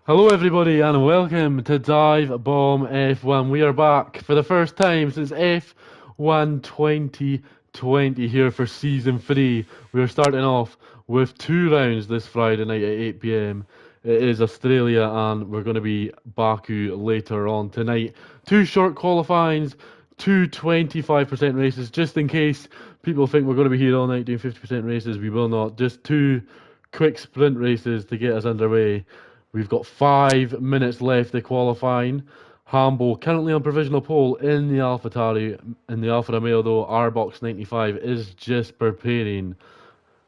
Hello everybody and welcome to Dive Bomb F1. We are back for the first time since F1 2020 here for Season 3. We are starting off with 2 rounds this Friday night at 8 p.m. It is Australia and we're going to be Baku later on tonight. 2 short qualifyings, two 25% races, just in case people think we're going to be here all night doing 50% races. We will not. Just 2 quick sprint races to get us underway. We've got 5 minutes left of qualifying. Hambo currently on provisional pole in the AlphaTauri. In the Alfa Romeo though, Box 95 is just preparing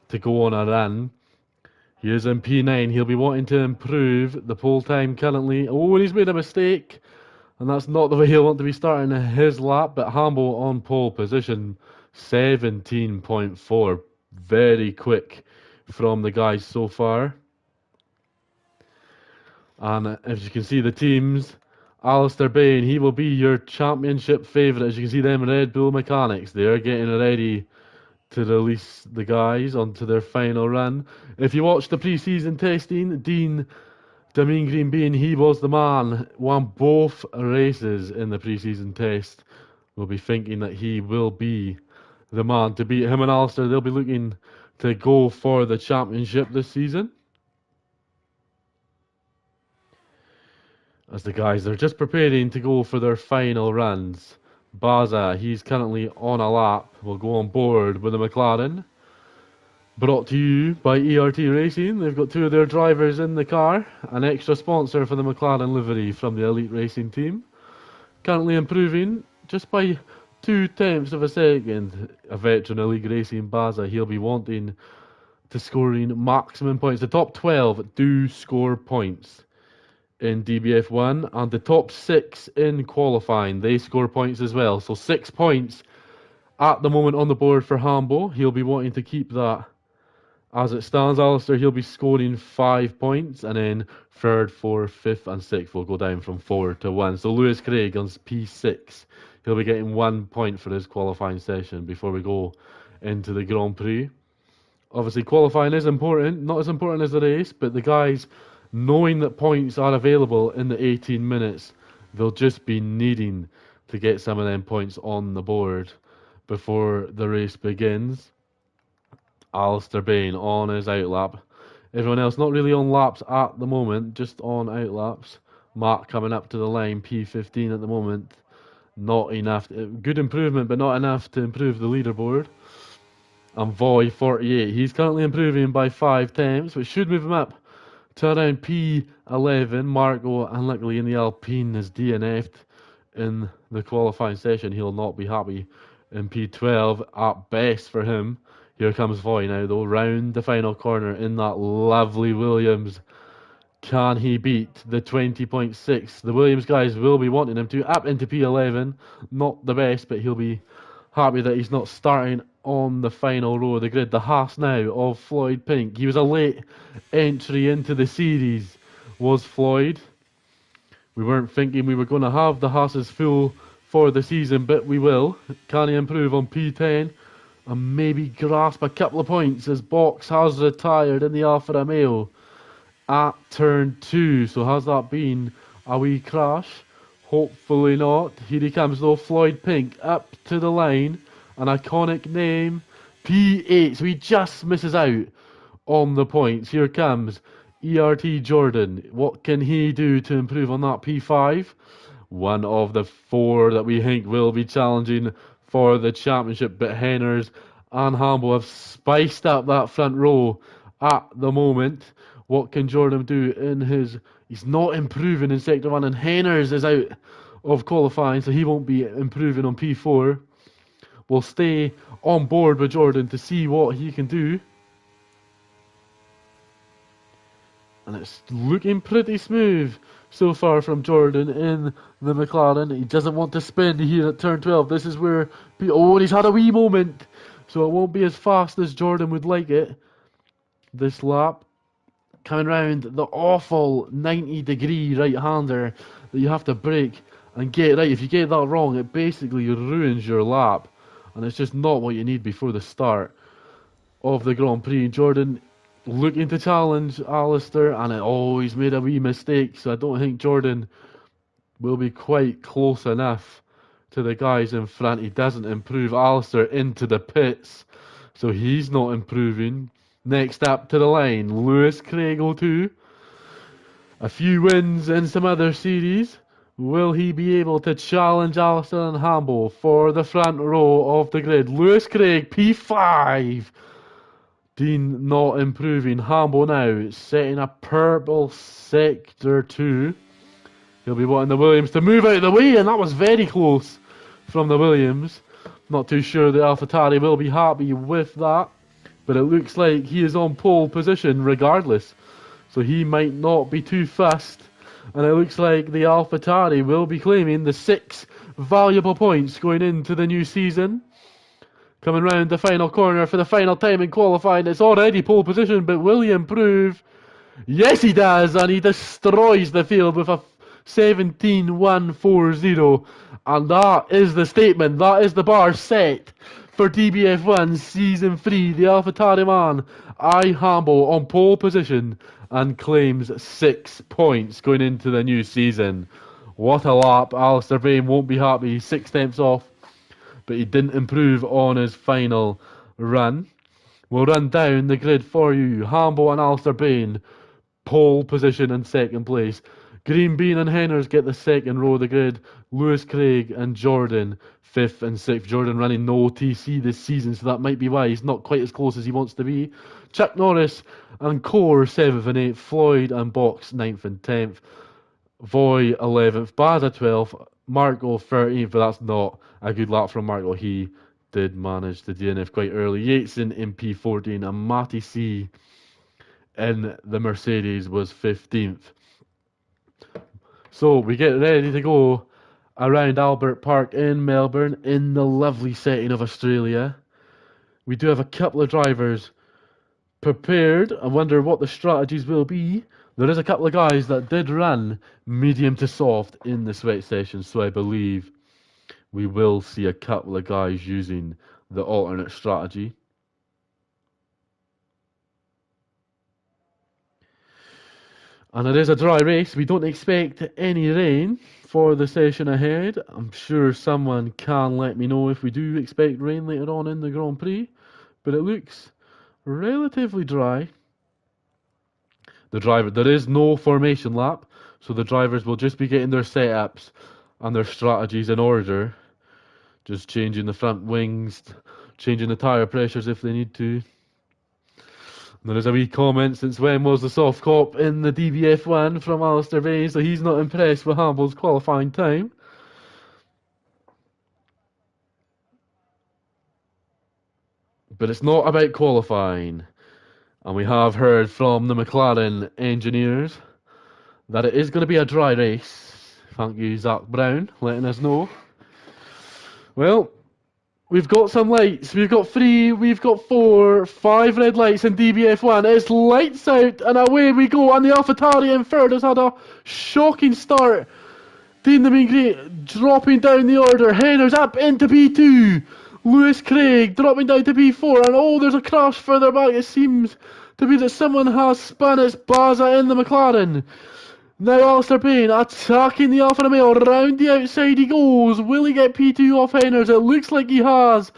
to go on a run. He is in P9. He'll be wanting to improve the pole time currently. Oh, and he's made a mistake. And that's not the way he'll want to be starting his lap. But Hambo on pole position 17.4. Very quick from the guys so far. And as you can see, the teams, Alistair Bain, he will be your championship favourite. As you can see, them Red Bull mechanics, they're getting ready to release the guys onto their final run. If you watch the pre-season testing, Damien Green Bean, he was the man, won both races in the pre-season test. We'll be thinking that he will be the man to beat him and Alistair. They'll be looking to go for the championship this season. As the guys are just preparing to go for their final runs. Baza, he's currently on a lap, will go on board with the McLaren. Brought to you by ERT Racing. They've got 2 of their drivers in the car. An extra sponsor for the McLaren livery from the Elite Racing team. Currently improving just by 0.2 of a second. A veteran of League Racing, Baza, he'll be wanting to scoring maximum points. The top 12 do score points in DBF1, and the top 6 in qualifying, they score points as well. So 6 points at the moment on the board for Hambo. He'll be wanting to keep that as it stands. Alistair, he'll be scoring 5 points, and then 3rd, 4th, 5th and 6th will go down from 4 to 1. So Lewis Craig on P6, he'll be getting 1 point for his qualifying session before we go into the Grand Prix. Obviously qualifying is important, not as important as the race, but the guys, knowing that points are available in the 18 minutes, they'll just be needing to get some of them points on the board before the race begins. Alistair Bain on his outlap. Everyone else not really on laps at the moment, just on outlaps. Mark coming up to the line, P15 at the moment. Not enough. Good improvement, but not enough to improve the leaderboard. And Voy 48. He's currently improving by 5 tenths, which should move him up to around P11. Marco, unluckily in the Alpine, is DNF'd in the qualifying session. He'll not be happy in P12 at best for him. Here comes Voy now though, round the final corner in that lovely Williams. Can he beat the 20.6? The Williams guys will be wanting him to up into P11. Not the best, but he'll be happy that he's not starting on the final row of the grid. The Haas now of Floyd Pink. He was a late entry into the series, was Floyd. We weren't thinking we were going to have the Haas's full for the season, but we will. Can he improve on P10 and maybe grasp a couple of points as Box has retired in the Alfa Romeo at turn 2? So has that been a wee crash? Hopefully not. Here he comes though, Floyd Pink up to the line. An iconic name, P8, so he just misses out on the points. Here comes ERT Jordan. What can he do to improve on that P5? One of the 4 that we think will be challenging for the championship, but Henners and Hambo have spiced up that front row at the moment. What can Jordan do in his... He's not improving in Sector 1, and Henners is out of qualifying, so he won't be improving on P4. We'll stay on board with Jordan to see what he can do. And it's looking pretty smooth so far from Jordan in the McLaren. He doesn't want to spin here at turn 12. This is where... Oh, and he's had a wee moment. So it won't be as fast as Jordan would like it. This lap. Coming round the awful 90-degree right-hander that you have to brake and get right. If you get that wrong, it basically ruins your lap. And it's just not what you need before the start of the Grand Prix. Jordan looking to challenge Alistair, and it always made a wee mistake, so I don't think Jordan will be quite close enough to the guys in front. He doesn't improve. Alistair into the pits, so he's not improving. Next up to the line, Lewis Craig 02. A few wins in some other series. Will he be able to challenge Alistair and Hamble for the front row of the grid? Lewis Craig, P5. Dean not improving. Hamble now setting a purple sector 2. He'll be wanting the Williams to move out of the way, and that was very close from the Williams. Not too sure the AlphaTauri will be happy with that, but it looks like he is on pole position regardless, so he might not be too fussed. And it looks like the AlphaTauri will be claiming the 6 valuable points going into the new season. Coming round the final corner for the final time in qualifying. It's already pole position, but will he improve? Yes, he does, and he destroys the field with a 17.140. And that is the statement. That is the bar set for DBF1 Season 3. The AlphaTauri man, I Hamble, on pole position and claims 6 points going into the new season. What a lap. Alistair Bain won't be happy. 6 tenths off, but he didn't improve on his final run. We'll run down the grid for you. Hamble and Alistair Bain, pole position and second place. Green Bean and Henners get the second row of the grid. Lewis Craig and Jordan 5th and 6th. Jordan running no TC this season, so that might be why he's not quite as close as he wants to be. Chuck Norris and Core 7th and 8th. Floyd and Box 9th and 10th. Voy 11th. Baza 12th. Marco 13th, but that's not a good lap from Marco. He did manage the DNF quite early. Yateson in P14 and Matty C in the Mercedes was 15th. So we get ready to go around Albert Park in Melbourne in the lovely setting of Australia. We do have a couple of drivers prepared. I wonder what the strategies will be. There is a couple of guys that did run medium to soft in the sweat session, so I believe we will see a couple of guys using the alternate strategy. And it is a dry race. We don't expect any rain for the session ahead. I'm sure someone can let me know if we do expect rain later on in the Grand Prix. But it looks relatively dry. There is no formation lap, so the drivers will just be getting their setups and their strategies in order. Just changing the front wings, changing the tyre pressures if they need to. There is a wee comment, since when was the soft cop in the DBF1 from Alistair Bain, so he's not impressed with Hamble's qualifying time. But it's not about qualifying. And we have heard from the McLaren engineers that it is going to be a dry race. Thank you, Zach Brown, letting us know. Well, we've got some lights. We've got 3, we've got 4, 5 red lights in DBF1. It's lights out and away we go. And the AlphaTauri in third has had a shocking start. Dean the Mean Great dropping down the order. Henners up into P2. Lewis Craig dropping down to P4. And oh, there's a crash further back. It seems to be that someone has spun. It's Baza in the McLaren. Now Alistair Bain attacking the Alfa Romeo. Round the outside he goes. Will he get P2 off Henners? It looks like he has.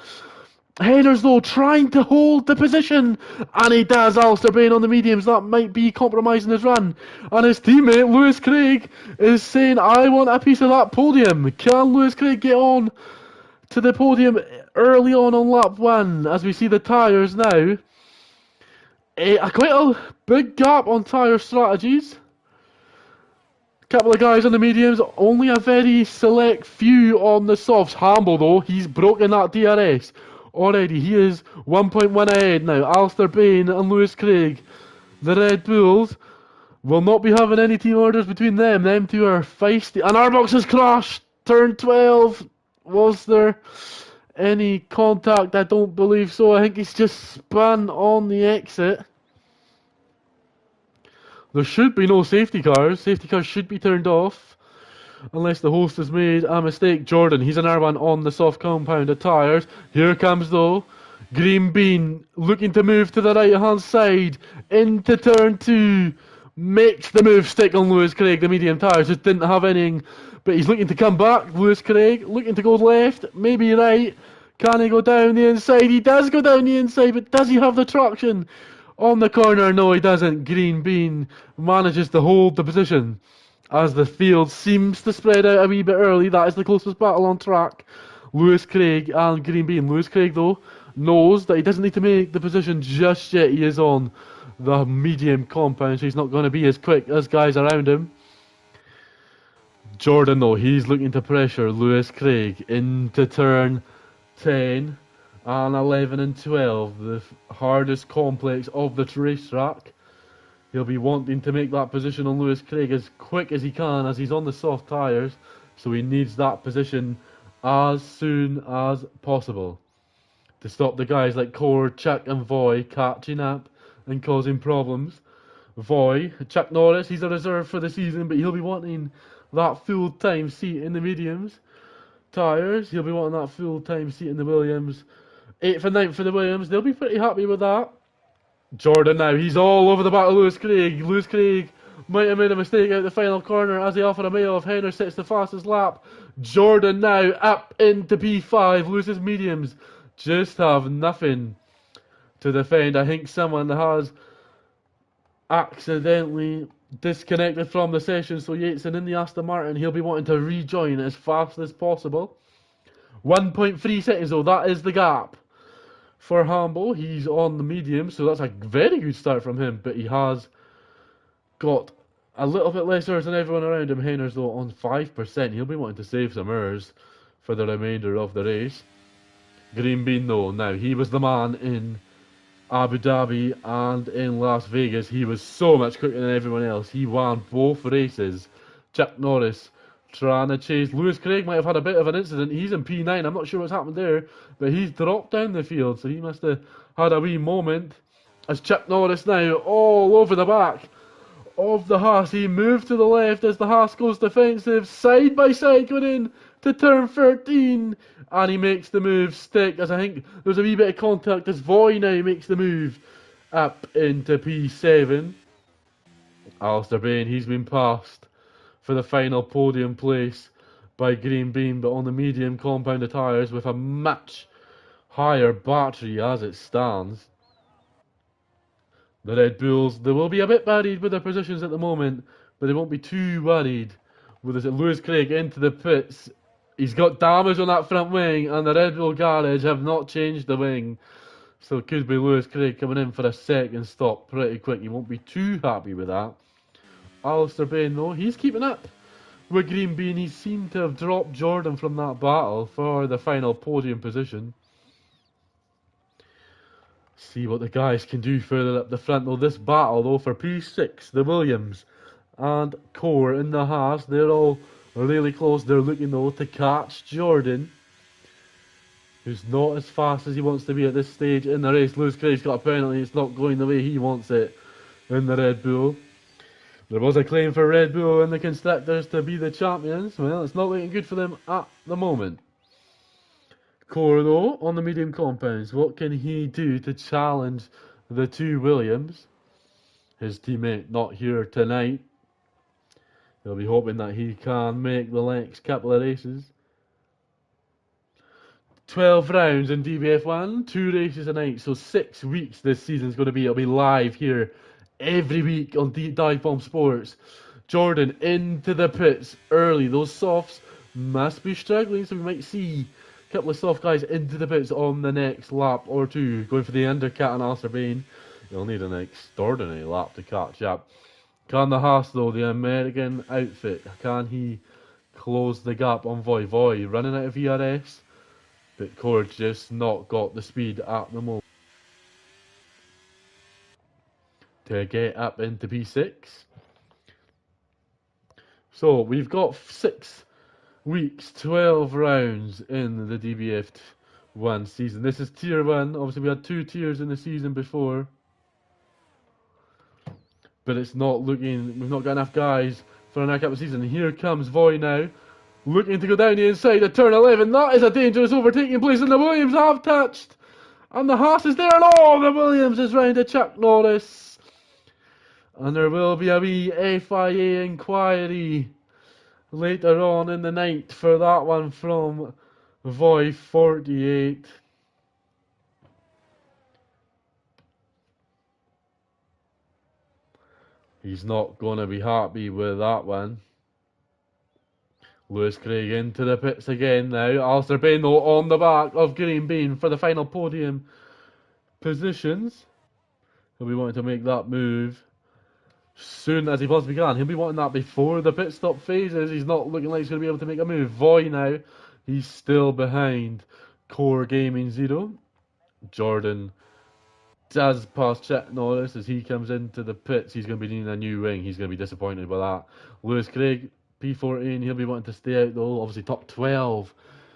Henners though trying to hold the position, and he does. Alistair Bain on the mediums. That might be compromising his run. And his teammate Lewis Craig is saying, I want a piece of that podium. Can Lewis Craig get on to the podium early on lap 1? As we see the tyres now. Quite a big gap on tyre strategies. Couple of guys on the mediums, only a very select few on the softs. Hamble though, he's broken that DRS already. He is 1.1 ahead now. Alistair Bain and Lewis Craig, the Red Bulls, will not be having any team orders between them. Them two are feisty. And Arbox has crashed. Turn 12. Was there any contact? I don't believe so. I think he's just spun on the exit. There should be no safety cars. Safety cars should be turned off. Unless the host has made a mistake. Jordan, he's an R1 on the soft compound of tyres. Here comes though Green Bean looking to move to the right hand side into turn 2. Makes the move stick on Lewis Craig. The medium tyres just didn't have anything, but he's looking to come back. Lewis Craig looking to go left, maybe right. Can he go down the inside? He does go down the inside, but does he have the traction on the corner? No, he doesn't. Green Bean manages to hold the position as the field seems to spread out a wee bit early. That is the closest battle on track. Lewis Craig and Green Bean. Lewis Craig, though, knows that he doesn't need to make the position just yet. He is on the medium compound, so he's not going to be as quick as guys around him. Jordan, though, he's looking to pressure Lewis Craig into turn 10 and 11 and 12, the hardest complex of the racetrack. He'll be wanting to make that position on Lewis Craig as quick as he can, as he's on the soft tyres, so he needs that position as soon as possible to stop the guys like Core, Chuck and Voy catching up and causing problems. Voy, Chuck Norris, he's a reserve for the season, but he'll be wanting that full-time seat in the mediums tyres. He'll be wanting that full-time seat in the Williams. 8th and 9th for the Williams. They'll be pretty happy with that. Jordan now, he's all over the back of Lewis Craig. Lewis Craig might have made a mistake out the final corner as the Alfa Romeo of Henner sets the fastest lap. Jordan now up into P5. Lewis's mediums just have nothing to defend. I think someone has accidentally disconnected from the session, so Yateson in the Aston Martin, he'll be wanting to rejoin as fast as possible. 1.3 seconds though, that is the gap for Hambo. He's on the medium, so that's a very good start from him, but he has got a little bit less errors than everyone around him. Henner's though on 5%. He'll be wanting to save some errors for the remainder of the race. Green Bean though, now he was the man in Abu Dhabi and in Las Vegas. He was so much quicker than everyone else. He won both races. Chuck Norris trying to chase. Lewis Craig might have had a bit of an incident. He's in P9. I'm not sure what's happened there, but he's dropped down the field, so he must have had a wee moment. As Chuck Norris now all over the back of the Haas. He moved to the left as the Haas goes defensive. Side by side going in to turn 13. And he makes the move stick, as I think there's a wee bit of contact as Voy now makes the move up into P7. Alistair Bain, he's been passed for the final podium place by Green Bean, but on the medium compound of tyres with a much higher battery as it stands. The Red Bulls, they will be a bit worried with their positions at the moment, but they won't be too worried with this. Lewis Craig into the pits. He's got damage on that front wing, and the Red Bull garage have not changed the wing. So it could be Lewis Craig coming in for a second stop pretty quick. He won't be too happy with that. Alistair Bain, though, he's keeping up with Green Bean. He seemed to have dropped Jordan from that battle for the final podium position. See what the guys can do further up the front, though. This battle, though, for P6, the Williams and Core in the Haas, they're all really close. They're looking, though, to catch Jordan, who's not as fast as he wants to be at this stage in the race. Lewis Craig's got a penalty. It's not going the way he wants it in the Red Bull. There was a claim for Red Bull and the constructors to be the champions. Well, it's not looking good for them at the moment. Core, though, on the medium compounds. What can he do to challenge the two Williams? His teammate not here tonight. He'll be hoping that he can make the next couple of races. 12 rounds in DBF1, 2 races a night, so 6 weeks this season's going to be. It'll be live here every week on Dive Bomb Sports. Jordan into the pits early. Those softs must be struggling, so we might see a couple of soft guys into the pits on the next lap or two, going for the undercut on Alistair Bain. You'll need an extraordinary lap to catch up. Can the Haas, though, the American outfit, can he close the gap on Voy? Voy running out of VRS, but Core just not got the speed at the moment to get up into P6. So we've got 6 weeks, 12 rounds in the DBF1 season. This is tier 1. Obviously we had 2 tiers in the season before, but it's not looking, we've not got enough guys for another couple of seasons. Here comes Voy now, looking to go down the inside of turn 11. That is a dangerous overtaking place, and the Williams have touched And the Haas is there, and oh, the Williams is round to Chuck Norris. And there will be a wee FIA inquiry later on in the night for that one from Voy 48. He's not going to be happy with that one. Lewis Craig into the pits again now. Alistair Bain though on the back of Green Bean for the final podium positions. He'll be wanting to make that move soon as he possibly can. He'll be wanting that before the pit stop phases. He's not looking like he's going to be able to make a move. Voy now, he's still behind Core Gaming 0. Jordan does pass Chuck Norris as he comes into the pits. He's going to be needing a new wing. He's going to be disappointed with that. Lewis Craig, P14, he'll be wanting to stay out though. Obviously top 12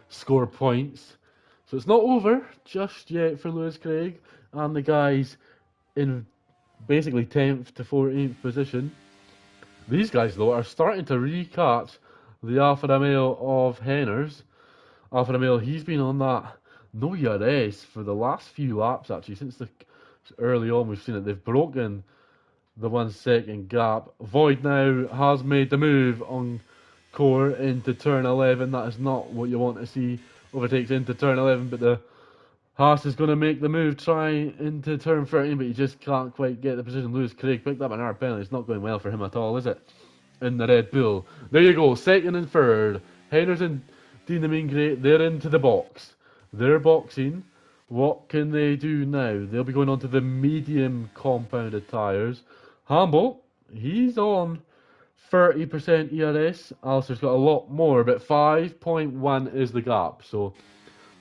score points. So it's not over just yet for Lewis Craig and the guys in basically 10th to 14th position. These guys though are starting to recatch the Alfa Romeo of Henners. Alfa Romeo, he's been on that no ERS for the last few laps actually. Since the early on we've seen it. They've broken the 1 second gap. Void now has made the move on Core into turn 11. That is not what you want to see. Overtakes into turn 11, but the Haas is going to make the move, try into turn 13, but he just can't quite get the position. Lewis Craig picked up an hour penalty. It's not going well for him at all, is it? In the Red Bull. There you go, second and third. Henners and Dean the Mean Great, they're into the box. They're boxing. What can they do now? They'll be going on to the medium compounded tyres. Hamble, he's on 30% ERS. Alistair's got a lot more, but 5.1 is the gap. So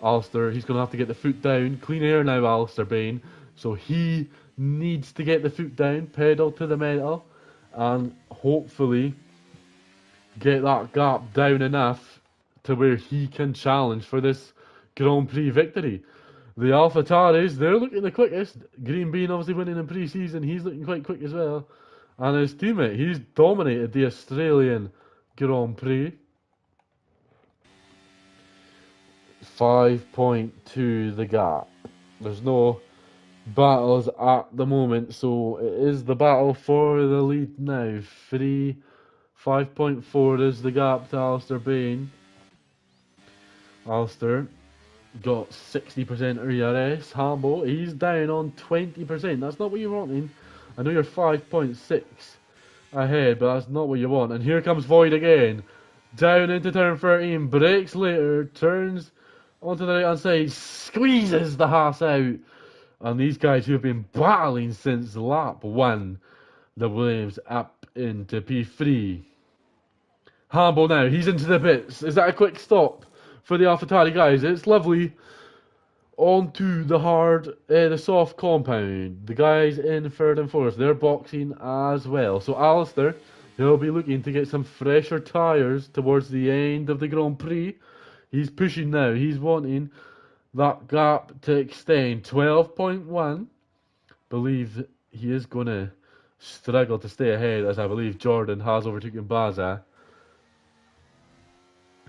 Alistair, he's going to have to get the foot down. Clean air now, Alistair Bain. So he needs to get the foot down, pedal to the metal, and hopefully get that gap down enough to where he can challenge for this Grand Prix victory. The AlphaTauris, they're looking the quickest. Green Bean obviously winning in pre-season. He's looking quite quick as well. And his teammate, he's dominated the Australian Grand Prix. 5.2 the gap. There's no battles at the moment, so it is the battle for the lead now. 5.4 is the gap to Alistair Bain. Alistair got 60% ERS. Hambo, he's down on 20%. That's not what you're wanting. I know you're 5.6 ahead, but that's not what you want. And here comes Void again. Down into turn 13. Brakes later. Turns onto the right hand side. Squeezes the Haas out. And these guys who have been battling since lap 1. The Williams up into P3. Hambo now. He's into the pits. Is that a quick stop for the AlphaTauri guys? It's lovely. Onto the soft compound. The guys in third and fourth, they're boxing as well. So Alistair, he'll be looking to get some fresher tyres towards the end of the Grand Prix. He's pushing now. He's wanting that gap to extend. 12.1. Believe he is going to struggle to stay ahead, as I believe Jordan has overtaken Baza,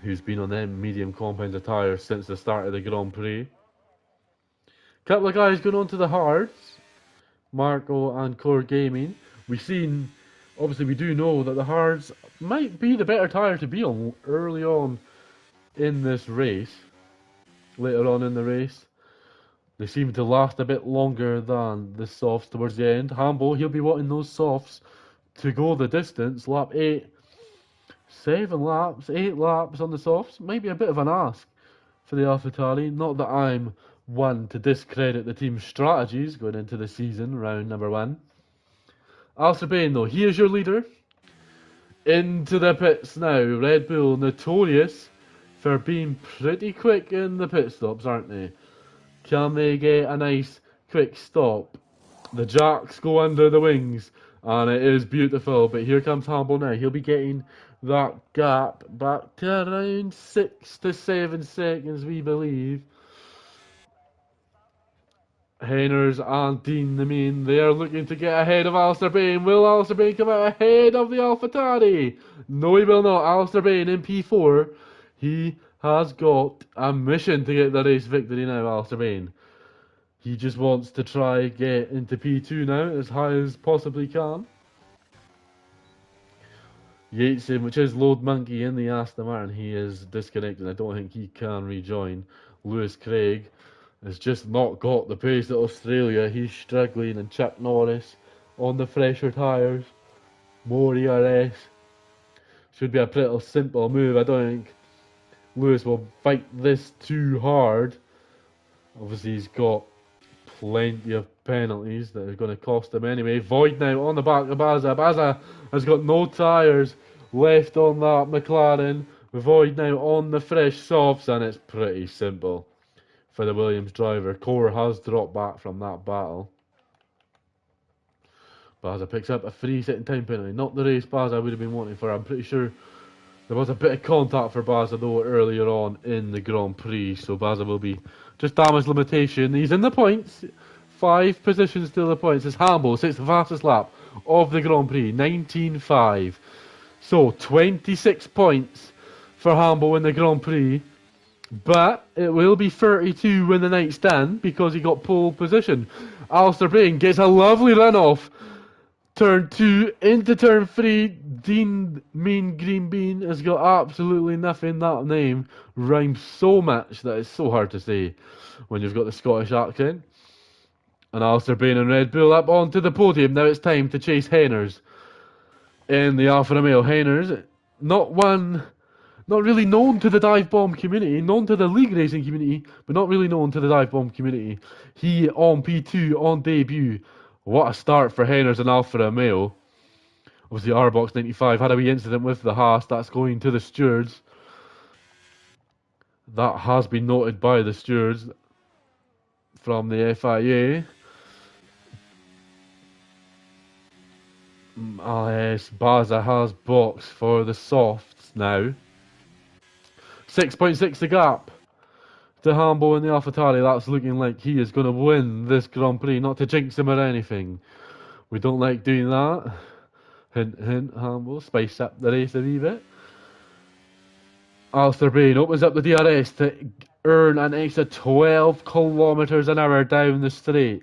who's been on them medium compound tyres since the start of the Grand Prix. Couple of guys going on to the hards. Marco and Core Gaming. Obviously we do know that the hards might be the better tyre to be on early on in this race. Later on in the race. They seem to last a bit longer than the softs towards the end. Hambo, he'll be wanting those softs to go the distance. Lap 8. 8 laps on the softs. Might be a bit of an ask for the AlphaTauri. Not that I'm one to discredit the team's strategies going into the season, round number 1. Alistair Bain though, he is your leader. Into the pits now. Red Bull, notorious for being pretty quick in the pit stops, aren't they? Can they get a nice quick stop? The jacks go under the wings, and it is beautiful. But here comes Hambo now. He'll be getting that gap back to around 6 to 7 seconds, we believe. Henners and Dean the Mean, they are looking to get ahead of Alistair Bain. Will Alistair Bain come out ahead of the AlphaTauri? No, he will not. Alistair Bain in P4. He has got a mission to get the race victory now, Alistair Bain. He just wants to try get into P2 now as high as possibly can. Yateson, which is Load Monkey in the Aston Martin, he is disconnected. I don't think he can rejoin. Lewis Craig has just not got the pace at Australia. He's struggling, and Chuck Norris on the fresher tyres. More ERS. Should be a pretty simple move. I don't think Lewis will fight this too hard. Obviously, he's got plenty of penalties that are going to cost him anyway. Void now on the back of Baza. Baza has got no tyres left on that McLaren. Void now on the fresh softs, and it's pretty simple for the Williams driver. Core has dropped back from that battle. Baza picks up a free sitting time penalty. Not the race Baza would have been wanting for. I'm pretty sure there was a bit of contact for Baza though earlier on in the Grand Prix, so Baza will be just damage limitation. He's in the points. 5 positions to the points. It's Hambo, sits the fastest lap of the Grand Prix, 19.5. So 26 points for Hambo in the Grand Prix. But it will be 32 when the night's done because he got pole position. Alistair Bain gets a lovely run off. Turn 2 into turn 3. Dean Mean Green Bean has got absolutely nothing. That name rhymes so much that it's so hard to say when you've got the Scottish accent. And Alistair Bain and Red Bull up onto the podium. Now it's time to chase Henners in the Alfa Romeo. Henners, not really known to the dive bomb community, known to the league racing community, but not really known to the dive bomb community. He on P2 on debut. What a start for Henners and Alfa Romeo. Obviously, RBox 95 had a wee incident with the Haas. That's going to the stewards. That has been noted by the stewards from the FIA. Yes, Baza has box for the softs now. 6.6 the gap to Hambo in the AlphaTauri. That's looking like he is going to win this Grand Prix. Not to jinx him or anything. We don't like doing that. Hint, hint, Hambo. Spice up the race a wee bit. Alistair Bain opens up the DRS to earn an extra 12 kilometres an hour down the straight.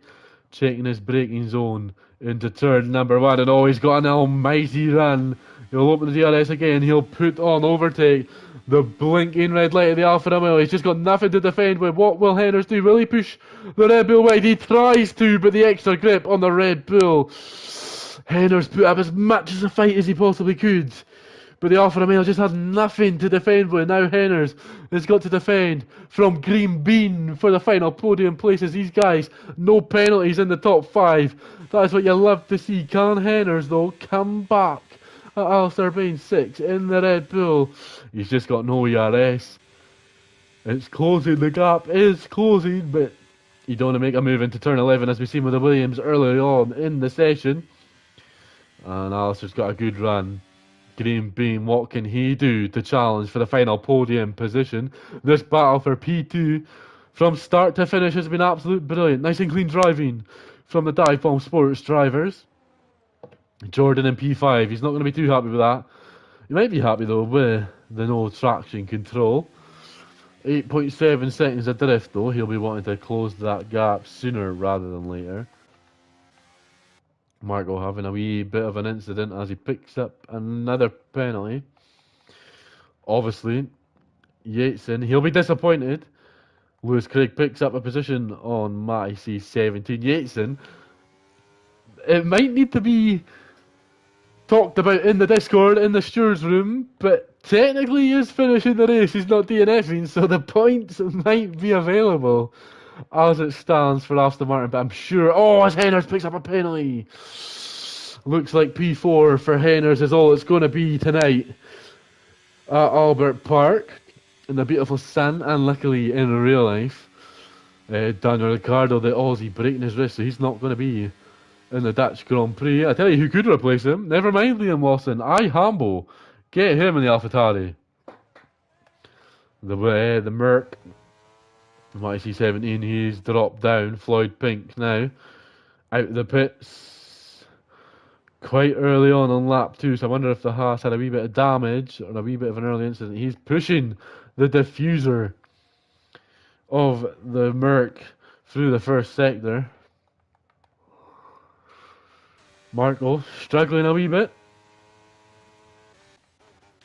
Checking his braking zone into turn number 1. And oh, he's got an almighty run. He'll open the DRS again. He'll put on overtake. The blinking red light of the Alfa Romeo. He's just got nothing to defend with. What will Henners do? Will he push the Red Bull wide? He tries to, but the extra grip on the Red Bull. Henners put up as much as a fight as he possibly could. But the Alfa Romeo just has nothing to defend with. Now Henners has got to defend from Green Bean for the final podium places. These guys, no penalties in the top 5. That is what you love to see. Can Henners, though, come back at Alistair Bain 6 in the Red Bull? He's just got no ERS. It's closing. The gap is closing, but you don't want to make a move into turn 11 as we've seen with the Williams earlier on in the session. And Alistair's got a good run. Green Bean, what can he do to challenge for the final podium position? This battle for P2 from start to finish has been absolute brilliant. Nice and clean driving from the Dive Bomb Sports drivers. Jordan in P5, he's not going to be too happy with that. He might be happy though with the no traction control. 8.7 seconds adrift though. He'll be wanting to close that gap sooner rather than later. Marco having a wee bit of an incident as he picks up another penalty. Obviously, Yateson, he'll be disappointed. Lewis Craig picks up a position on Matty C17. Yateson, it might need to be talked about in the Discord, in the stewards room, but technically he is finishing the race. He's not DNFing, so the points might be available as it stands for Aston Martin, but I'm sure... Oh, as Henners picks up a penalty. Looks like P4 for Henners is all it's going to be tonight at Albert Park in the beautiful sun, and luckily in real life. Daniel Ricciardo, the Aussie, breaking his wrist, so he's not going to be in the Dutch Grand Prix. I tell you who could replace him. Never mind Liam Lawson. Hambo. Get him in the AlphaTauri. The Merc. YC17, he's dropped down. Floyd Pink now out of the pits quite early on lap 2, so I wonder if the Haas had a wee bit of damage or a wee bit of an early incident. He's pushing the diffuser of the Merc through the first sector. Marco struggling a wee bit.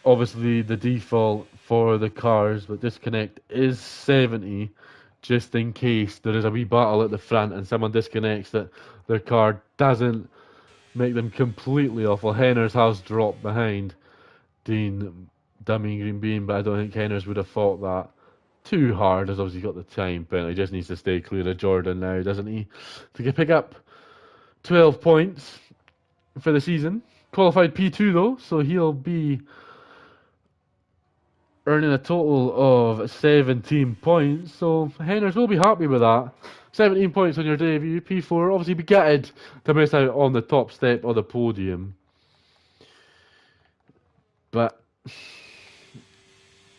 Obviously, the default for the cars, but disconnect is 70, just in case there is a wee battle at the front and someone disconnects that their car doesn't make them completely off. Well, Henners has dropped behind Dean, Dummy Green Bean, but I don't think Henners would have fought that too hard, as obviously got the time penalty. He just needs to stay clear of Jordan now, doesn't he? To pick up 12 points for the season. Qualified P2 though, so he'll be earning a total of 17 points. So Henners will be happy with that. 17 points on your debut. P4 obviously be gutted to miss out on the top step of the podium. But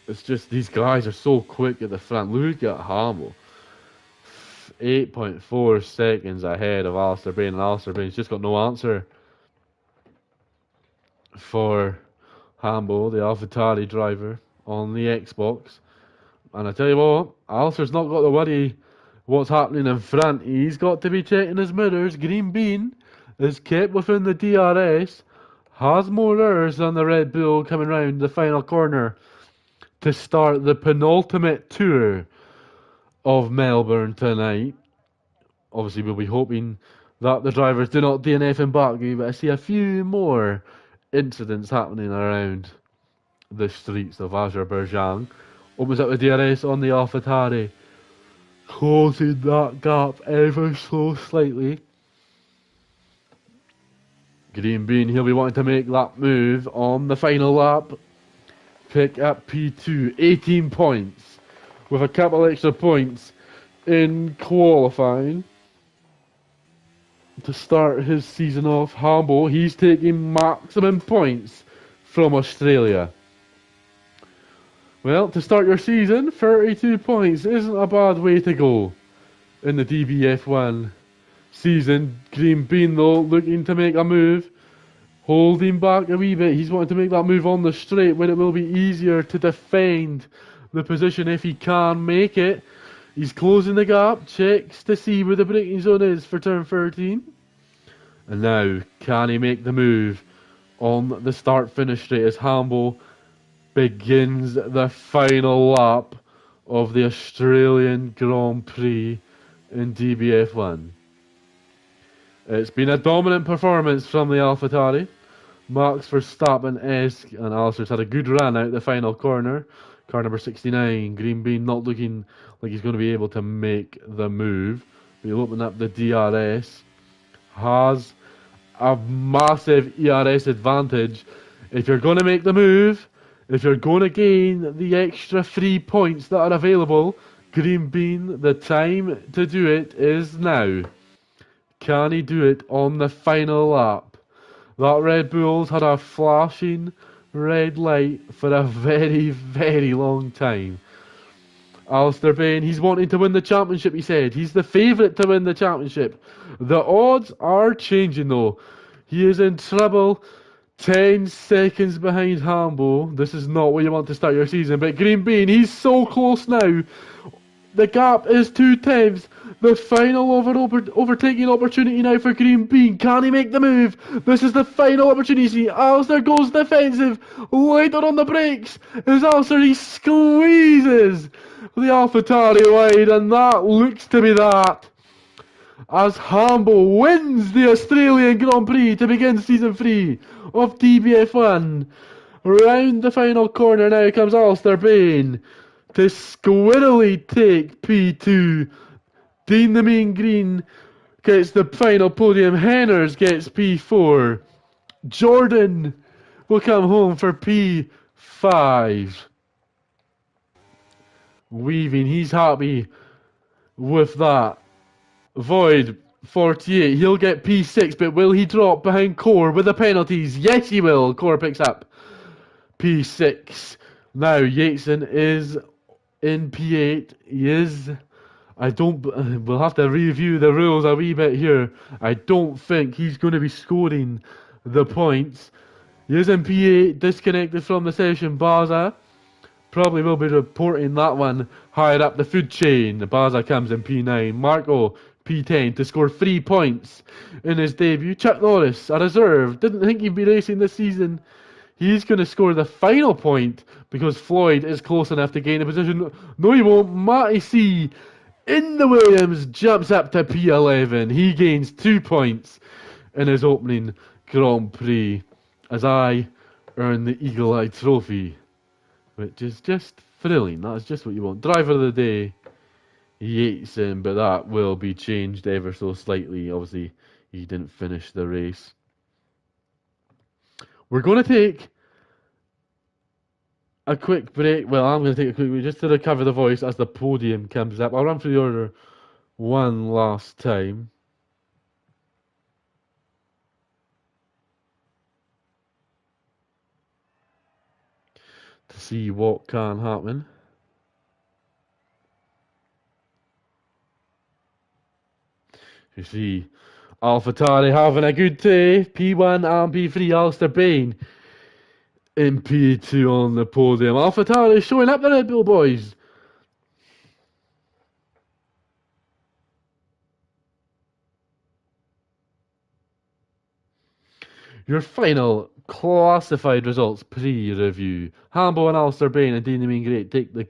it's just these guys are so quick at the front. Look at Hamill. 8.4 seconds ahead of Alistair Bain, and Alistair Bain's just got no answer for Hambo, the AlphaTauri driver on the Xbox. And I tell you what, Alistair's not got to worry what's happening in front. He's got to be checking his mirrors. Green Bean is kept within the DRS, has more errors than the Red Bull coming round the final corner to start the penultimate tour of Melbourne tonight. Obviously, we'll be hoping that the drivers do not DNF in Baku, but I see a few more incidents happening around the streets of Azerbaijan. Opens up the DRS on the AlphaTauri, closing that gap ever so slightly. Green Bean, he'll be wanting to make that move on the final lap. Pick up P2, 18 points, with a couple extra points in qualifying to start his season off. Hambo, he's taking maximum points from Australia. Well, to start your season, 32 points isn't a bad way to go in the DBF1 season. Green Bean, though, looking to make a move, holding back a wee bit. He's wanting to make that move on the straight when it will be easier to defend the position if he can make it. He's closing the gap, checks to see where the braking zone is for turn 13. And now, can he make the move on the start-finish straight as Hambo begins the final lap of the Australian Grand Prix in DBF1. It's been a dominant performance from the AlphaTauri. Max Verstappen-esque, and Alistair's had a good run out the final corner. Car number 69, Green Bean not looking like he's going to be able to make the move. He'll open up the DRS. Has a massive ERS advantage. If you're going to make the move, if you're going to gain the extra 3 points that are available, Green Bean, the time to do it is now. Can he do it on the final lap? That Red Bull's had a flashing red light for a very, very long time. Alistair Bain, he's wanting to win the championship, he said. He's the favourite to win the championship. The odds are changing though. He is in trouble. 10 seconds behind Hambo. This is not where you want to start your season. But Green Bean, he's so close now. The gap is 2/10. The final overtaking opportunity now for Green Bean. Can he make the move? This is the final opportunity. Alistair goes defensive. Later on the brakes. As Alistair, he squeezes the AlphaTauri wide. And that looks to be that. As Hambo wins the Australian Grand Prix to begin Season 3 of DBF1. Round the final corner now comes Alistair Bain to squirrely take P2. Dean the Mean Green gets the final podium. Henners gets P4. Jordan will come home for P5. Weaving, he's happy with that. Void, 48, he'll get P6, but will he drop behind Core with the penalties? Yes, he will. Core picks up P6. Now, Yateson is in P8. He is... we'll have to review the rules a wee bit here. I don't think he's going to be scoring the points. He is in P8, disconnected from the session. Baza probably will be reporting that one higher up the food chain. Baza comes in P9. Marco P10 to score 3 points in his debut. Chuck Norris, a reserve, didn't think he'd be racing this season. He's going to score the final point because Floyd is close enough to gain a position. No, he won't. Matty C in the Williams jumps up to P11. He gains 2 points in his opening Grand Prix as I earn the Eagle Eye Trophy, which is just thrilling. That's just what you want. Driver of the day, Yateson, but that will be changed ever so slightly. Obviously, he didn't finish the race. We're going to take a quick break. Well, I'm going to take a quick break just to recover the voice as the podium comes up. I'll run through the order one last time. To see what can happen. You see AlphaTauri having a good day. P1 and P3, Alistair Bain in P2 on the podium. AlphaTauri showing up the Red Bull boys. Your final classified results pre-review. Hambo and Alistair Bain and Dean the Mean Great take the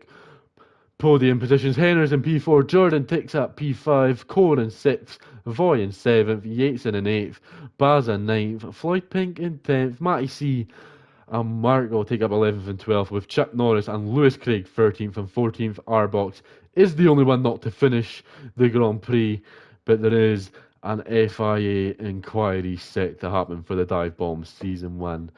podium positions. Henrys in P4, Jordan takes up P5, Core in 6th, Voy in 7th, Yates in 8th, Baz in 9th, Floyd Pink in 10th, Matty C and Mark will take up 11th and 12th with Chuck Norris and Lewis Craig 13th and 14th. Arbox is the only one not to finish the Grand Prix, but there is an FIA inquiry set to happen for the Dive Bomb Season 1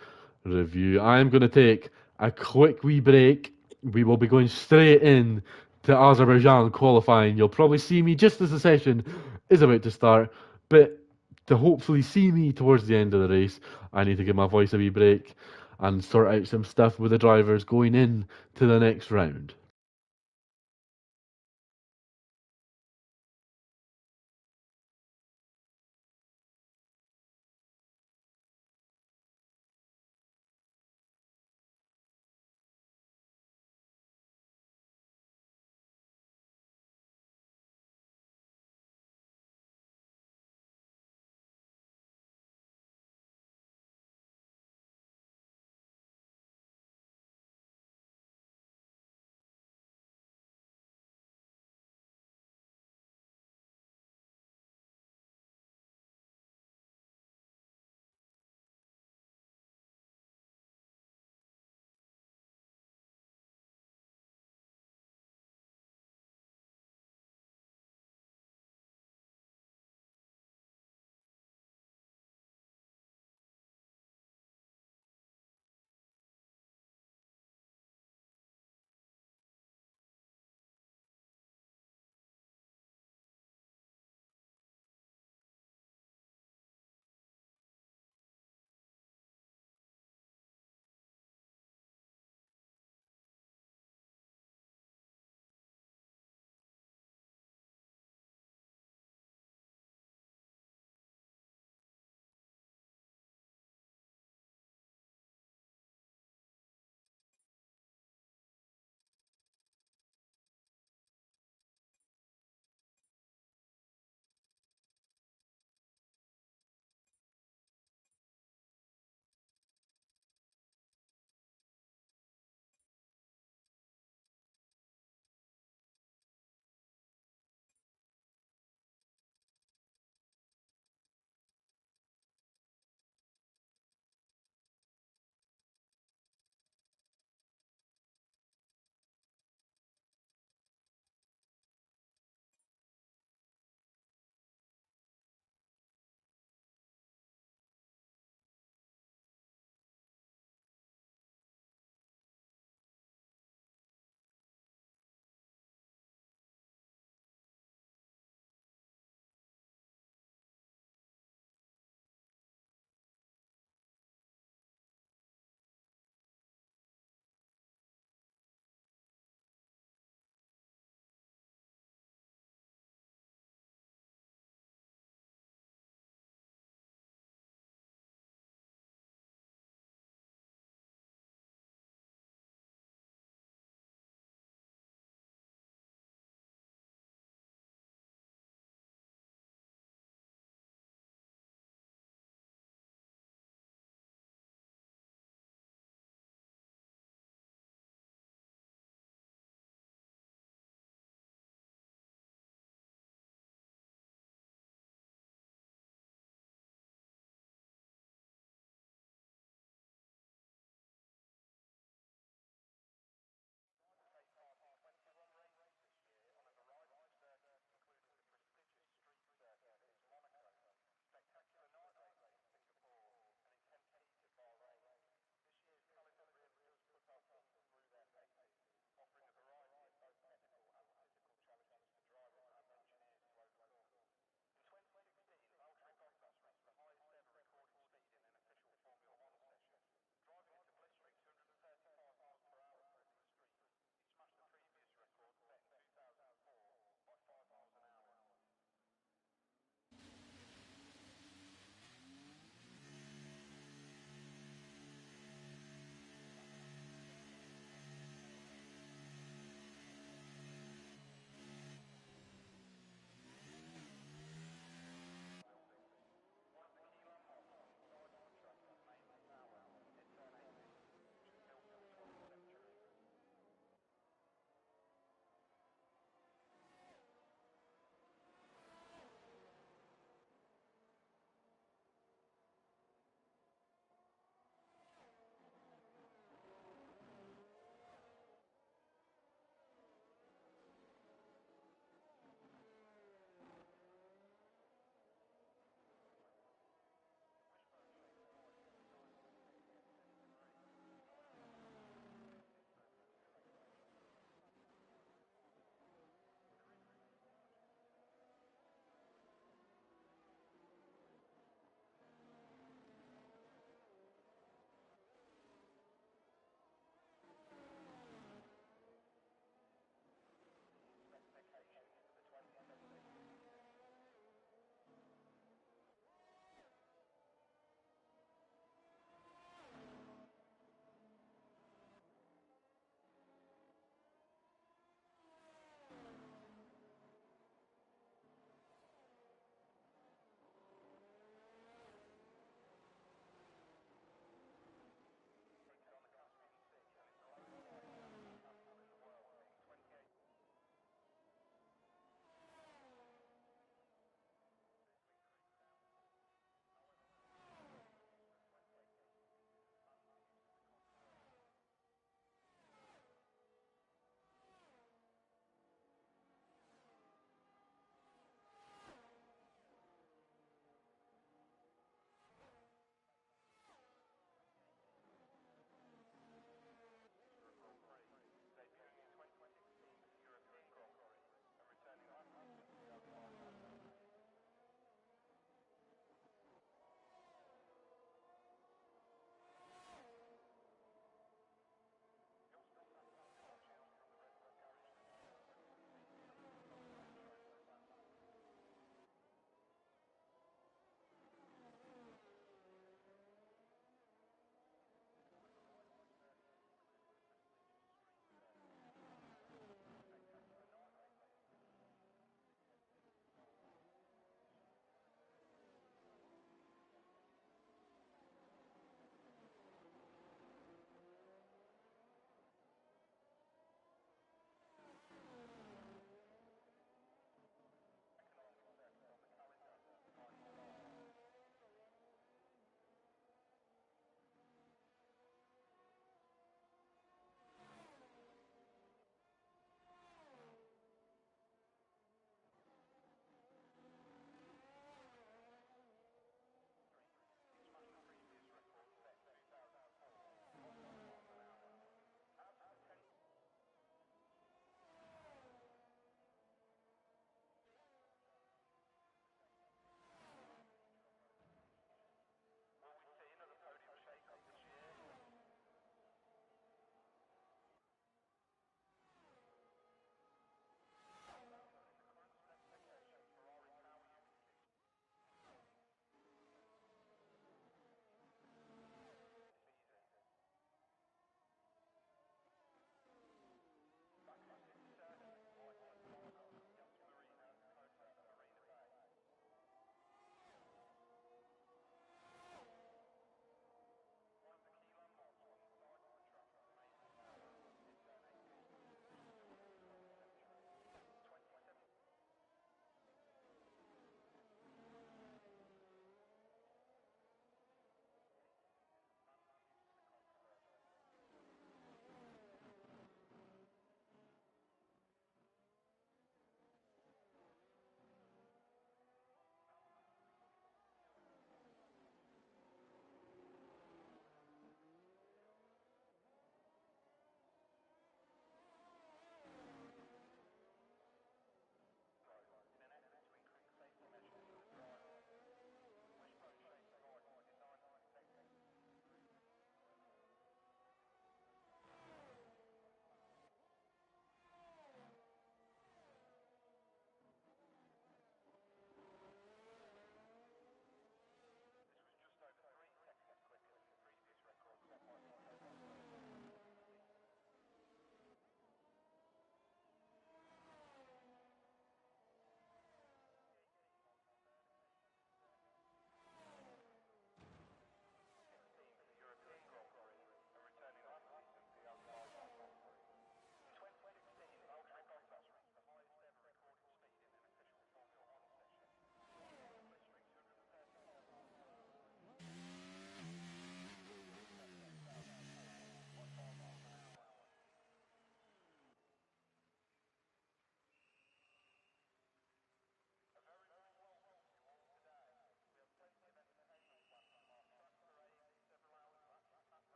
review. I am going to take a quick wee break. We will be going straight in to Azerbaijan qualifying. You'll probably see me just as the session is about to start, but to hopefully see me towards the end of the race, I need to give my voice a wee break and sort out some stuff with the drivers going in to the next round.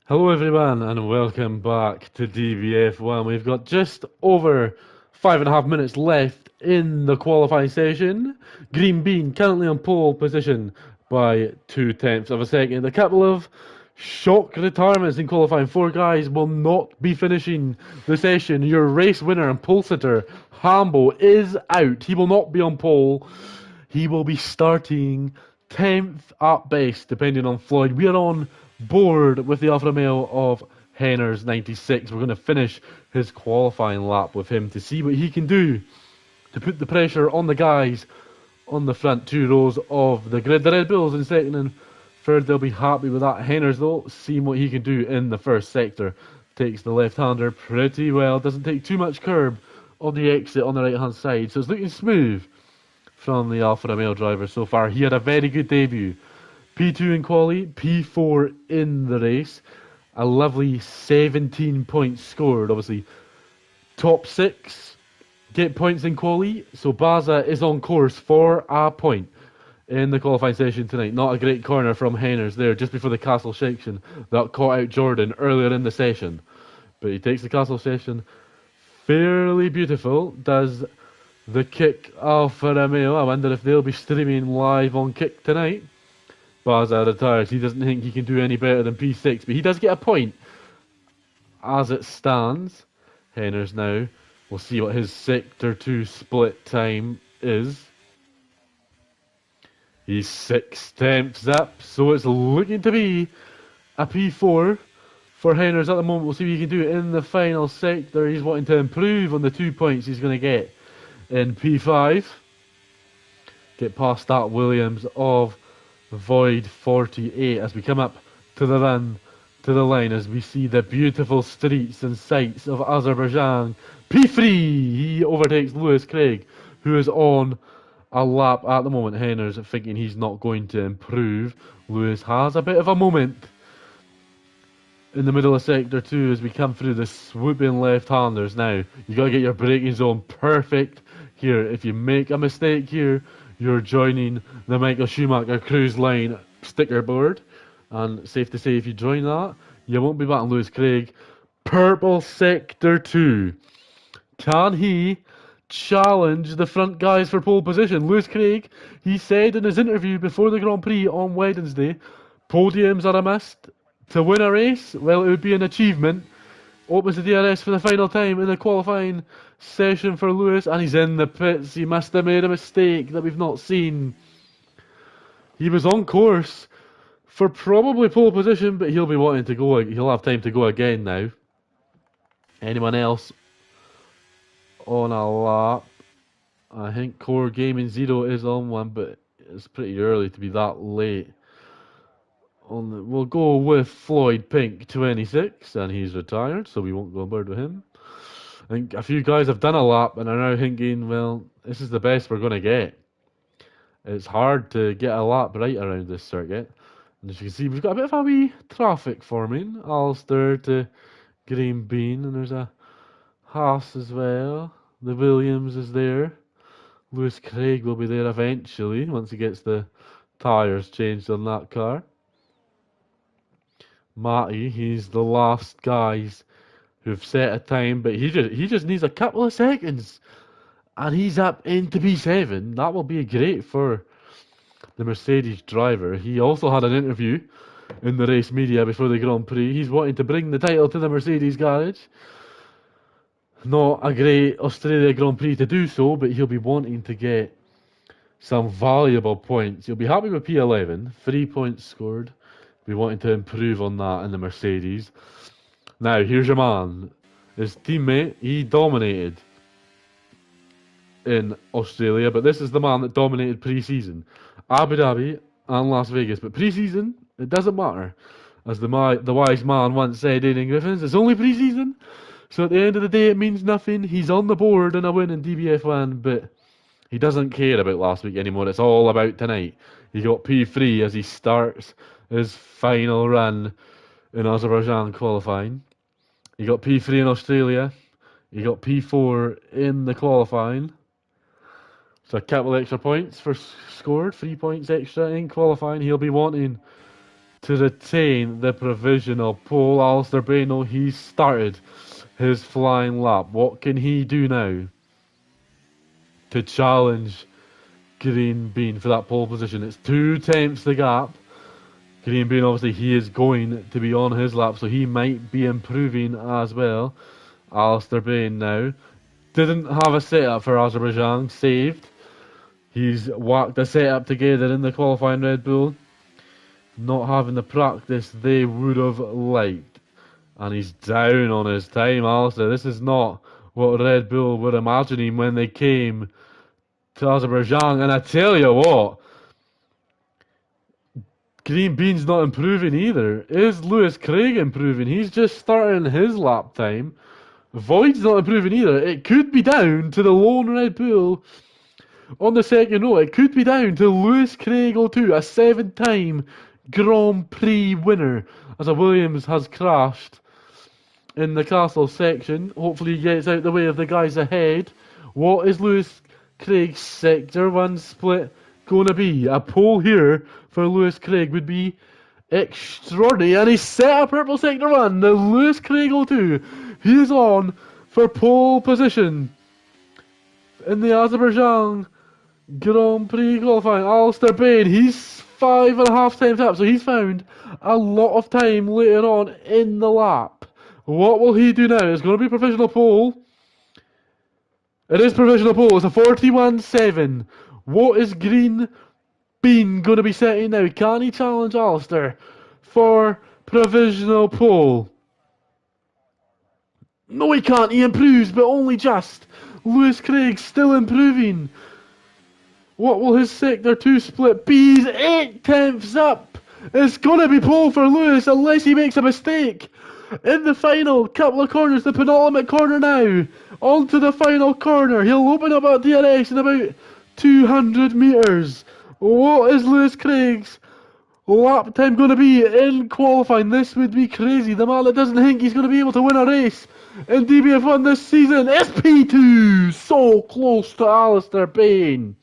Hello everyone and welcome back to DBF1. We've got just over 5.5 minutes left in the qualifying session. Green Bean currently on pole position by 0.2 of a second. A couple of shock retirements in qualifying. 4 guys will not be finishing the session. Your race winner and pole sitter, Hambo, is out. He will not be on pole. He will be starting 10th at best, depending on Floyd. We are on board with the Alfa Romeo of Henners 96. We're going to finish his qualifying lap with him to see what he can do to put the pressure on the guys on the front 2 rows of the grid. The Red Bulls in second and third, they'll be happy with that. Henners, though, seeing what he can do in the first sector. Takes the left-hander pretty well. Doesn't take too much curb on the exit on the right-hand side. So it's looking smooth from the Alfa Romeo driver so far. He had a very good debut. P2 in quali, P4 in the race. A lovely 17 points scored. Obviously, top 6 get points in quali. So Baza is on course for a point in the qualifying session tonight. Not a great corner from Henners there just before the castle section that caught out Jordan earlier in the session. But he takes the castle section fairly beautiful. Does the Kick Alfa Romeo. I wonder if they'll be streaming live on Kick tonight. Baza retires. He doesn't think he can do any better than P6, but he does get a point as it stands. Henners now. We'll see what his Sector 2 split time is. He's 6/10 up, so it's looking to be a P4 for Henners at the moment. We'll see what he can do in the final sector. He's wanting to improve on the 2 points he's going to get in P5. Get past that Williams of Void 48 as we come up to the run, to the line, as we see the beautiful streets and sights of Azerbaijan. P3, he overtakes Lewis Craig, who is on a lap at the moment. Henners thinking he's not going to improve. Lewis has a bit of a moment in the middle of sector 2 as we come through the swooping left-handers. Now, you got to get your braking zone perfect here. If you make a mistake here, you're joining the Michael Schumacher cruise line sticker board. And safe to say, if you join that, you won't be battling Lewis Craig. Purple sector 2. Can he challenge the front guys for pole position? Lewis Craig, he said in his interview before the Grand Prix on Wednesday, podiums are a must. To win a race, well, it would be an achievement. Opens the DRS for the final time in the qualifying session for Lewis, and he's in the pits. He must have made a mistake that we've not seen. He was on course for probably pole position, but he'll be wanting to go. He'll have time to go again now. Anyone else on a lap? I think Core Gaming Zero is on one, but it's pretty early to be that late. We'll go with Floyd Pink 26, and he's retired, so we won't go on board with him. I think a few guys have done a lap and are now thinking, well, this is the best we're going to get. It's hard to get a lap right around this circuit. And as you can see, we've got a bit of a wee traffic forming. Ulster to Green Bean, and there's a Haas as well. The Williams is there. Lewis Craig will be there eventually once he gets the tyres changed on that car. Matty, he's the last guys who've set a time, but he just needs a couple of seconds, and he's up into P7. That will be great for the Mercedes driver. He also had an interview in the race media before the Grand Prix. He's wanting to bring the title to the Mercedes garage. Not a great Australia Grand Prix to do so, but he'll be wanting to get some valuable points. He'll be happy with P11, 3 points scored. Be wanting to improve on that in the Mercedes. Now, here's your man. His teammate, he dominated in Australia, but this is the man that dominated pre-season. Abu Dhabi and Las Vegas. But pre-season, it doesn't matter. As the wise man once said, Aidan Griffiths, it's only pre-season. So at the end of the day, it means nothing. He's on the board in a win in DBF1, but he doesn't care about last week anymore. It's all about tonight. He got P3 as he starts his final run in Azerbaijan qualifying. He got P3 in Australia. He got P4 in the qualifying. So a couple extra points for scored. 3 points extra in qualifying. He'll be wanting to retain the provisional pole. Alistair Bain, he's started his flying lap. What can he do now to challenge Green Bean for that pole position? It's 2/10 the gap. Green Bean, obviously, he is going to be on his lap, so he might be improving as well. Alistair Bain now didn't have a setup for Azerbaijan, saved. He's whacked a setup together in the qualifying Red Bull, not having the practice they would have liked. And he's down on his time, Alistair. This is not what Red Bull were imagining when they came to Azerbaijan. And I tell you what, Green Bean's not improving either. Is Lewis Craig improving? He's just starting his lap time. Void's not improving either. It could be down to the lone Red Bull on the second row. It could be down to Lewis Craig 02, a 7-time Grand Prix winner, as a Williams has crashed in the castle section. Hopefully he gets out the way of the guys ahead. What is Lewis Craig's Sector 1 split going to be? A pole here for Lewis Craig would be extraordinary, and he's set a purple Sector 1. The Lewis Craig 02, he is on for pole position in the Azerbaijan Grand Prix qualifying. Alistair Bain, he's 5.5 times up, so he's found a lot of time later on in the lap. What will he do now? It's going to be provisional pole. It is provisional pole. It's a 41.7. What is Green Bean going to be setting now? Can he challenge Alistair for provisional pole? No, he can't. He improves, but only just. Lewis Craig still improving. What will his Sector 2 split be? He's 8/10 up. It's going to be pole for Lewis unless he makes a mistake. In the final couple of corners, the penultimate corner now. On to the final corner. He'll open up at DRS in about 200 metres. What is Lewis Craig's lap time going to be in qualifying? This would be crazy. The man that doesn't think he's going to be able to win a race in DBF1 this season is P2. So close to Alistair Bain.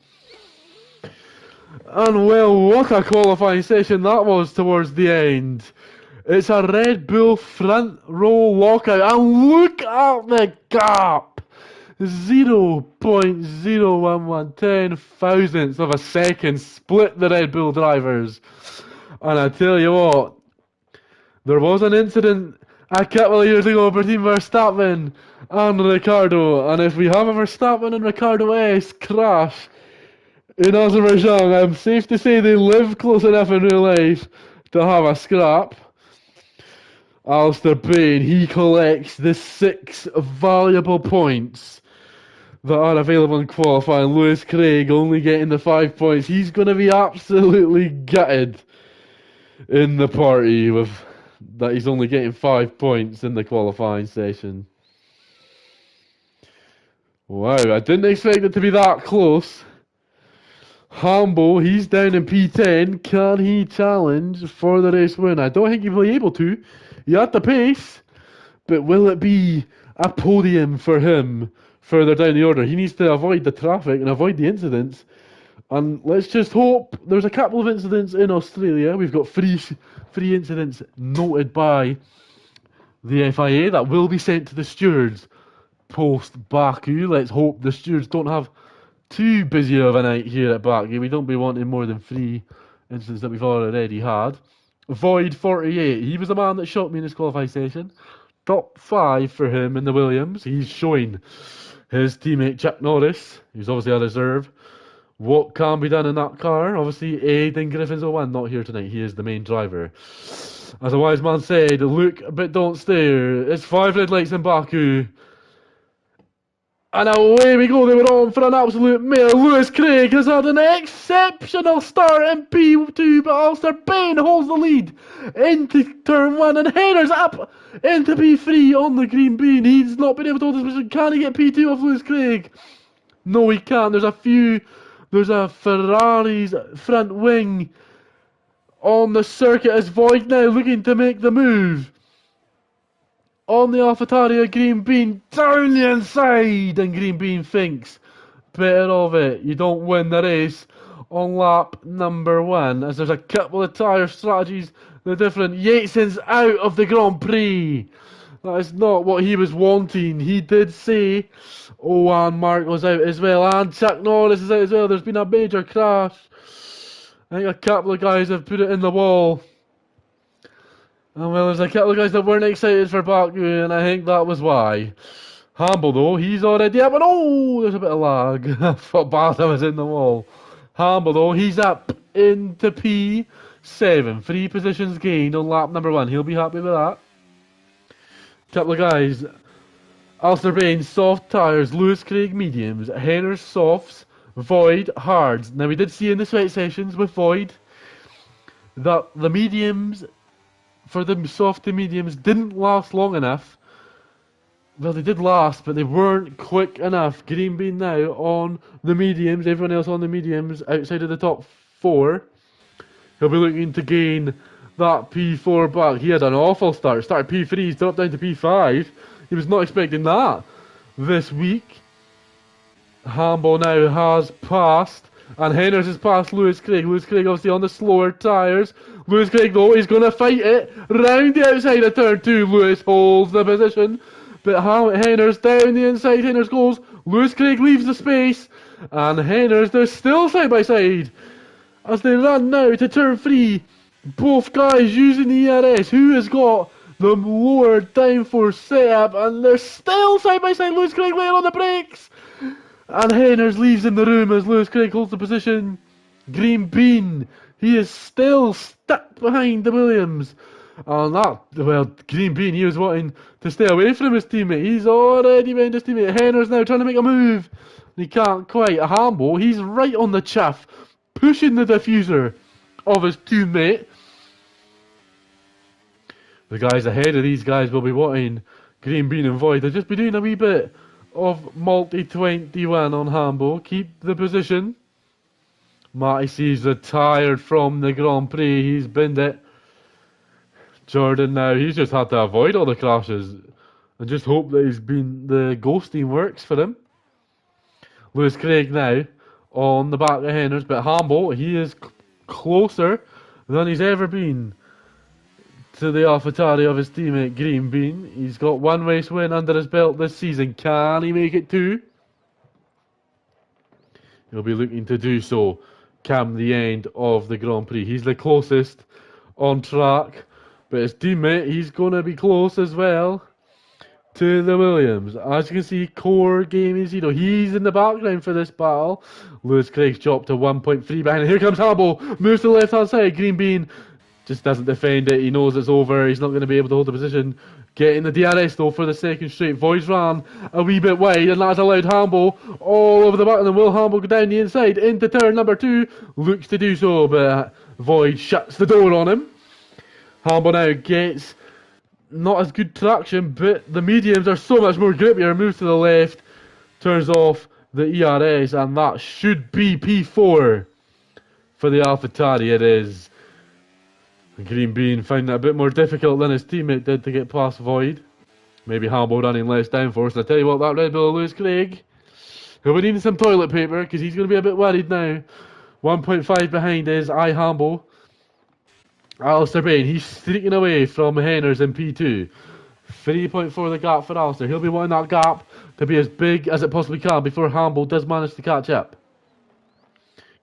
And well, what a qualifying session that was towards the end. It's a Red Bull front row lockout, and look at the gap. 0.011 thousandths of a second split the Red Bull drivers. And I tell you what, there was an incident a couple of years ago between Verstappen and Ricciardo, and if we have a Verstappen and Ricciardo S crash in Azerbaijan, I'm safe to say they live close enough in real life to have a scrap. Alistair Bain, he collects the 6 valuable points that are available in qualifying. Lewis Craig only getting the 5 points. He's going to be absolutely gutted in the party with that he's only getting 5 points in the qualifying session. Wow, I didn't expect it to be that close. Hambo, he's down in P10. Can he challenge for the race win? I don't think he'll be able to. He had the pace, but will it be a podium for him further down the order? He needs to avoid the traffic and avoid the incidents. And let's just hope. There's a couple of incidents in Australia. We've got three incidents noted by the FIA that will be sent to the stewards post Baku. Let's hope the stewards don't have too busy of a night here at Baku. We don't be wanting more than 3 incidents that we've already had. Void 48. He was the man that shot me in his qualifying session. Top 5 for him in the Williams. He's showing his teammate Chuck Norris, who's obviously a reserve, what can be done in that car. Obviously, Aidan Griffin's 01 not here tonight. He is the main driver. As a wise man said, look but don't stare. It's 5 red lights in Baku. And away we go. They were on for an absolute mare. Lewis Craig has had an exceptional start in P2, but Alistair Bain holds the lead into turn 1 and headers up into P3 on the Green Bean. He's not been able to hold his position. Can he get P2 off Lewis Craig? No, he can't. There's a Ferrari's front wing on the circuit as Void now looking to make the move. On the AlphaTauri, Green Bean down the inside, and Green Bean thinks better of it. You don't win the race on lap number 1, as there's a couple of tyre strategies that are different. Yateson's out of the Grand Prix. That is not what he was wanting. He did say, oh, and Mark was out as well, and Chuck Norris is out as well. There's been a major crash. I think a couple of guys have put it in the wall. And well, there's a couple of guys that weren't excited for Baku, and I think that was why. Hamble, though, he's already up, and oh, there's a bit of lag. I thought Baza was in the wall. Hamble, though, he's up into P7. 3 positions gained on lap number 1. He'll be happy with that. Couple of guys. Azerbaijan soft tyres, Lewis Craig mediums, Henner's softs, Void hards. Now we did see in the sweat sessions with Void that the mediums, for the soft to mediums, didn't last long enough. Well, they did last, but they weren't quick enough. Green Bean now on the mediums, everyone else on the mediums outside of the top 4. He'll be looking to gain that P4 back. He had an awful start. Started P3, he's dropped down to P5. He was not expecting that this week. Hamble now has passed, and Henners has passed Lewis Craig. Lewis Craig obviously on the slower tyres. Lewis Craig, though, is going to fight it round the outside of turn 2. Lewis holds the position, but Henners down the inside. Henners goes. Lewis Craig leaves the space, and Henners, they're still side by side as they run now to turn 3. Both guys using the ERS. Who has got the lower downforce setup, and they're still side by side. Lewis Craig laying on the brakes, and Henners leaves in the room as Lewis Craig holds the position. Green Bean, he is still stuck behind the Williams. And that, well, Green Bean, he was wanting to stay away from his teammate. He's already behind his teammate. Henners now trying to make a move. He can't quite. Hamble, he's right on the chaff, pushing the diffuser of his teammate. The guys ahead of these guys will be wanting Green Bean and Void. They'll just be doing a wee bit of multi-21 on Hamble. Keep the position. Matty sees retired from the Grand Prix. He's binned it. Jordan now, he's just had to avoid all the crashes and just hope that the ghosting works for him. Lewis Craig now on the back of Henners, but Hamble, he is closer than he's ever been to the AlphaTauri of his teammate Green Bean. He's got 1 race win under his belt this season. Can he make it 2? He'll be looking to do so come the end of the Grand Prix. He's the closest on track, but his teammate, he's going to be close as well to the Williams. As you can see, Core Gaming 0, he's in the background for this battle. Lewis Craig's dropped to 1.3 behind. Here comes Hamble, moves to the left hand side. Green Bean just doesn't defend it. He knows it's over. He's not going to be able to hold the position. Getting the DRS though for the second straight. Void's ran a wee bit wide, and that's allowed Hamble all over the back. And then will Hamble go down the inside into turn number 2? Looks to do so, but Void shuts the door on him. Hamble now gets not as good traction, but the mediums are so much more grippier. Moves to the left, turns off the ERS, and that should be P4 for the AlphaTauri. It is. Green Bean found that a bit more difficult than his teammate did to get past Void. Maybe Hamble running less downforce. I tell you what, that Red Bull Lewis Craig, he'll be needing some toilet paper because he's going to be a bit worried now. 1.5 behind is Hamble. Alistair Bain, he's streaking away from Henners in P2. 3.4 the gap for Alistair. He'll be wanting that gap to be as big as it possibly can before Hamble does manage to catch up.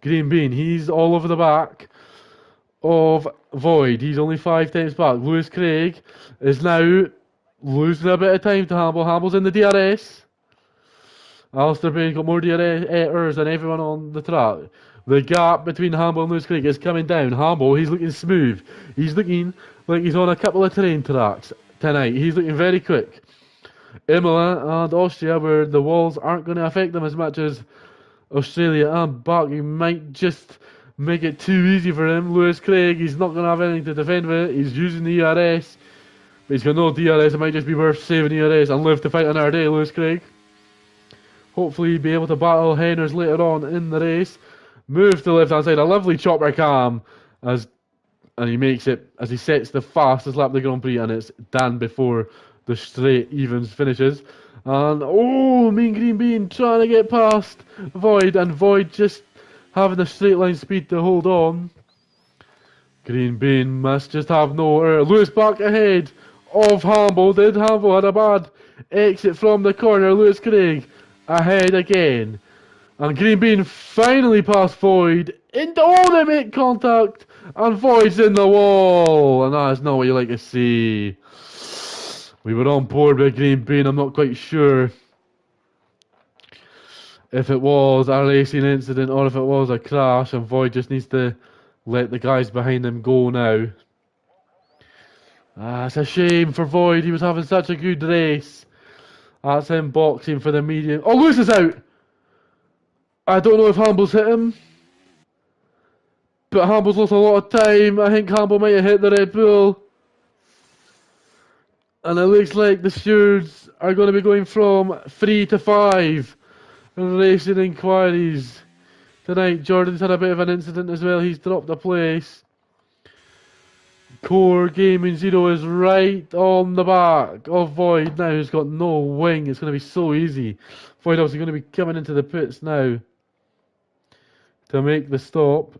Green Bean, he's all over the back of Void. He's only 5 times back. Lewis Craig is now losing a bit of time to Hamble. Hamble's in the DRS. Alistair Bain got more DRS than everyone on the track. The gap between Hamble and Lewis Craig is coming down. Hamble, he's looking smooth. He's looking like he's on a couple of terrain tracks tonight. He's looking very quick. Imola and Austria, where the walls aren't going to affect them as much as Australia and Baku, might just make it too easy for him. Lewis Craig, he's not going to have anything to defend with it. He's using the ERS, but he's got no DRS. It might just be worth saving ERS and live to fight another day, Lewis Craig. Hopefully he'll be able to battle Henners later on in the race. Move to the left hand side, a lovely chopper cam, and he makes it as he sets the fastest lap of the Grand Prix, and it's done before the straight evens finishes. And oh, Mean Green Bean trying to get past Void, and Void just having the straight line speed to hold on. Green Bean must just have no error. Lewis back ahead of Hamble. Did Hamble had a bad exit from the corner? Lewis Craig ahead again. And Green Bean finally past Void. Into all they make contact. And Void's in the wall. And that is not what you like to see. We were on board with Green Bean. I'm not quite sure if it was a racing incident or if it was a crash. And Void just needs to let the guys behind him go now. It's a shame for Void. He was having such a good race. That's him boxing for the medium. Oh, Lewis is out! I don't know if Hamble's hit him. But Hamble's lost a lot of time. I think Hamble might have hit the Red Bull. And it looks like the stewards are going to be going from 3 to 5 racing inquiries tonight. Jordan's had a bit of an incident as well. He's dropped a place. Core Gaming Zero is right on the back of Void now. He's got no wing. It's going to be so easy. Void obviously going to be coming into the pits now to make the stop.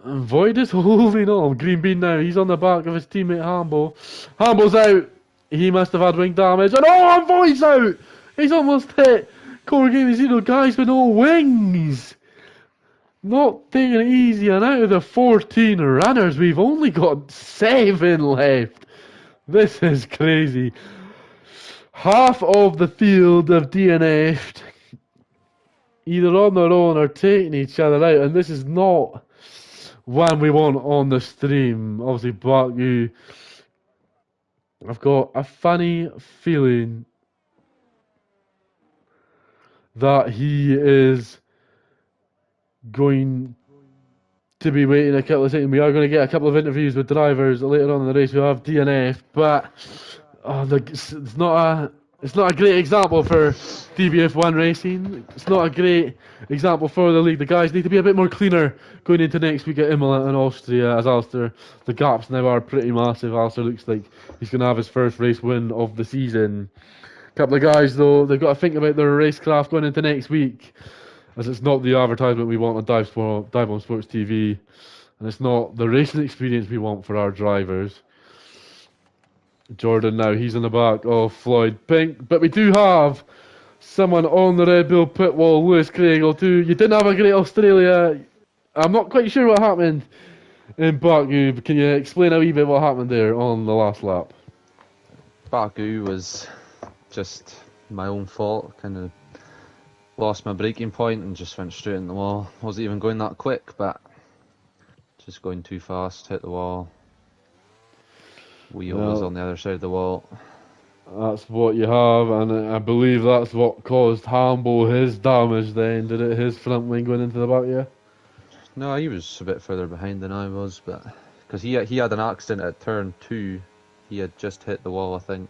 And Void is holding on. Green Bean now. He's on the back of his teammate Hamble. Hamble's out. He must have had wing damage. And oh, and Void's out. He's almost hit Core Gaming Zero. Guys with no wings. Not taking it easy. And out of the 14 runners, we've only got 7 left. This is crazy. Half of the field have DNF'd. Either on their own or taking each other out. And this is not one we want on the stream. Obviously, Baku. I've got a funny feeling that he is going to be waiting a couple of seconds. We are going to get a couple of interviews with drivers later on in the race who have DNF, but it's not a great example for DBF1 racing. It's not a great example for the league. The guys need to be a bit more cleaner going into next week at Imola and Austria, as Alistair, the gaps now are pretty massive. Alistair looks like he's going to have his first race win of the season. A couple of guys, though, they've got to think about their racecraft going into next week, as it's not the advertisement we want on Dive on Sports TV, and it's not the racing experience we want for our drivers. Jordan now, he's in the back of Floyd Pink, but we do have someone on the Red Bull pit wall, Lewis Craig. You didn't have a great Australia. I'm not quite sure what happened in Baku, but can you explain a wee bit what happened there on the last lap? Baku was just my own fault. Kind of lost my braking point and just went straight in the wall. Wasn't even going that quick, but just going too fast, hit the wall. Wheel was on the other side of the wall. That's what you have, and I believe that's what caused Hamble his damage then, did it? His front wing going into the back, yeah? No, he was a bit further behind than I was, but because he had an accident at turn 2. He had just hit the wall, I think,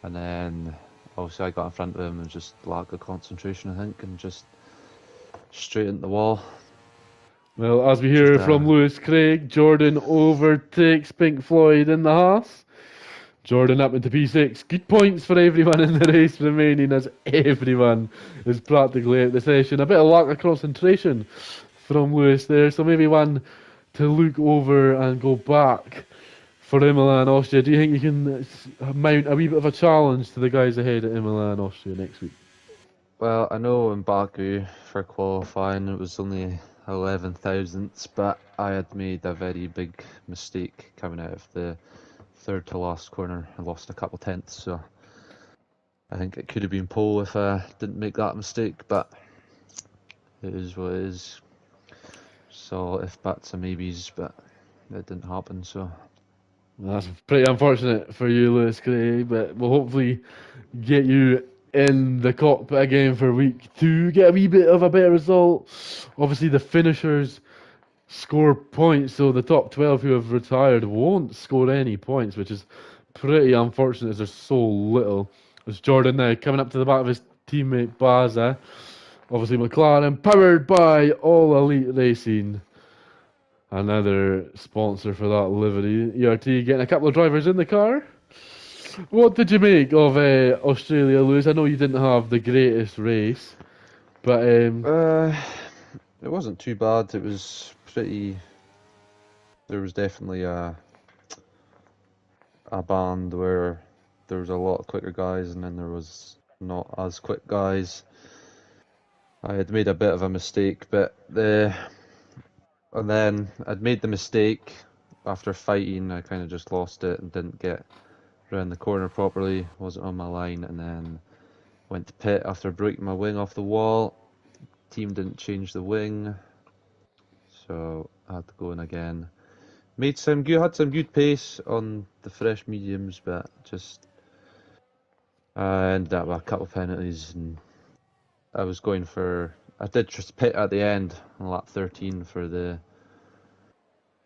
and then obviously I got in front of him and just lack of concentration, I think, and just straight into the wall. Well, as we hear from Lewis Craig, Jordan overtakes Pink Floyd in the Haas. Jordan up into P6. Good points for everyone in the race remaining, as everyone is practically out the session. A bit of lack of concentration from Lewis there, so maybe one to look over and go back for Imola and Austria. Do you think you can mount a wee bit of a challenge to the guys ahead at Imola and Austria next week? Well, I know in Baku for qualifying it was only 11 thousandths, but I had made a very big mistake coming out of the third to last corner. I lost a couple tenths, so I think it could have been pole if I didn't make that mistake, but it is what it is. So if bats are maybes, but it didn't happen, so. That's pretty unfortunate for you, Lewis Craig, but we'll hopefully get you in the cockpit again for week 2, get a wee bit of a better result. Obviously the finishers score points, so the top 12 who have retired won't score any points, which is pretty unfortunate as there's so little. There's Jordan now coming up to the back of his teammate Baza. Obviously McLaren, powered by All Elite Racing, another sponsor for that livery. ERT getting a couple of drivers in the car. What did you make of Australia, Lewis? I know you didn't have the greatest race, but Uh, it wasn't too bad. It was pretty. There was definitely a band where there was a lot quicker guys, and then there was not as quick guys. I had made a bit of a mistake, and then I'd made the mistake after fighting. I kind of just lost it and didn't get around the corner properly. Wasn't on my line, and then went to pit after breaking my wing off the wall. Team didn't change the wing, so I had to go in again. Had some good pace on the fresh mediums, but just ended up with a couple of penalties, and I did just pit at the end on lap 13 for the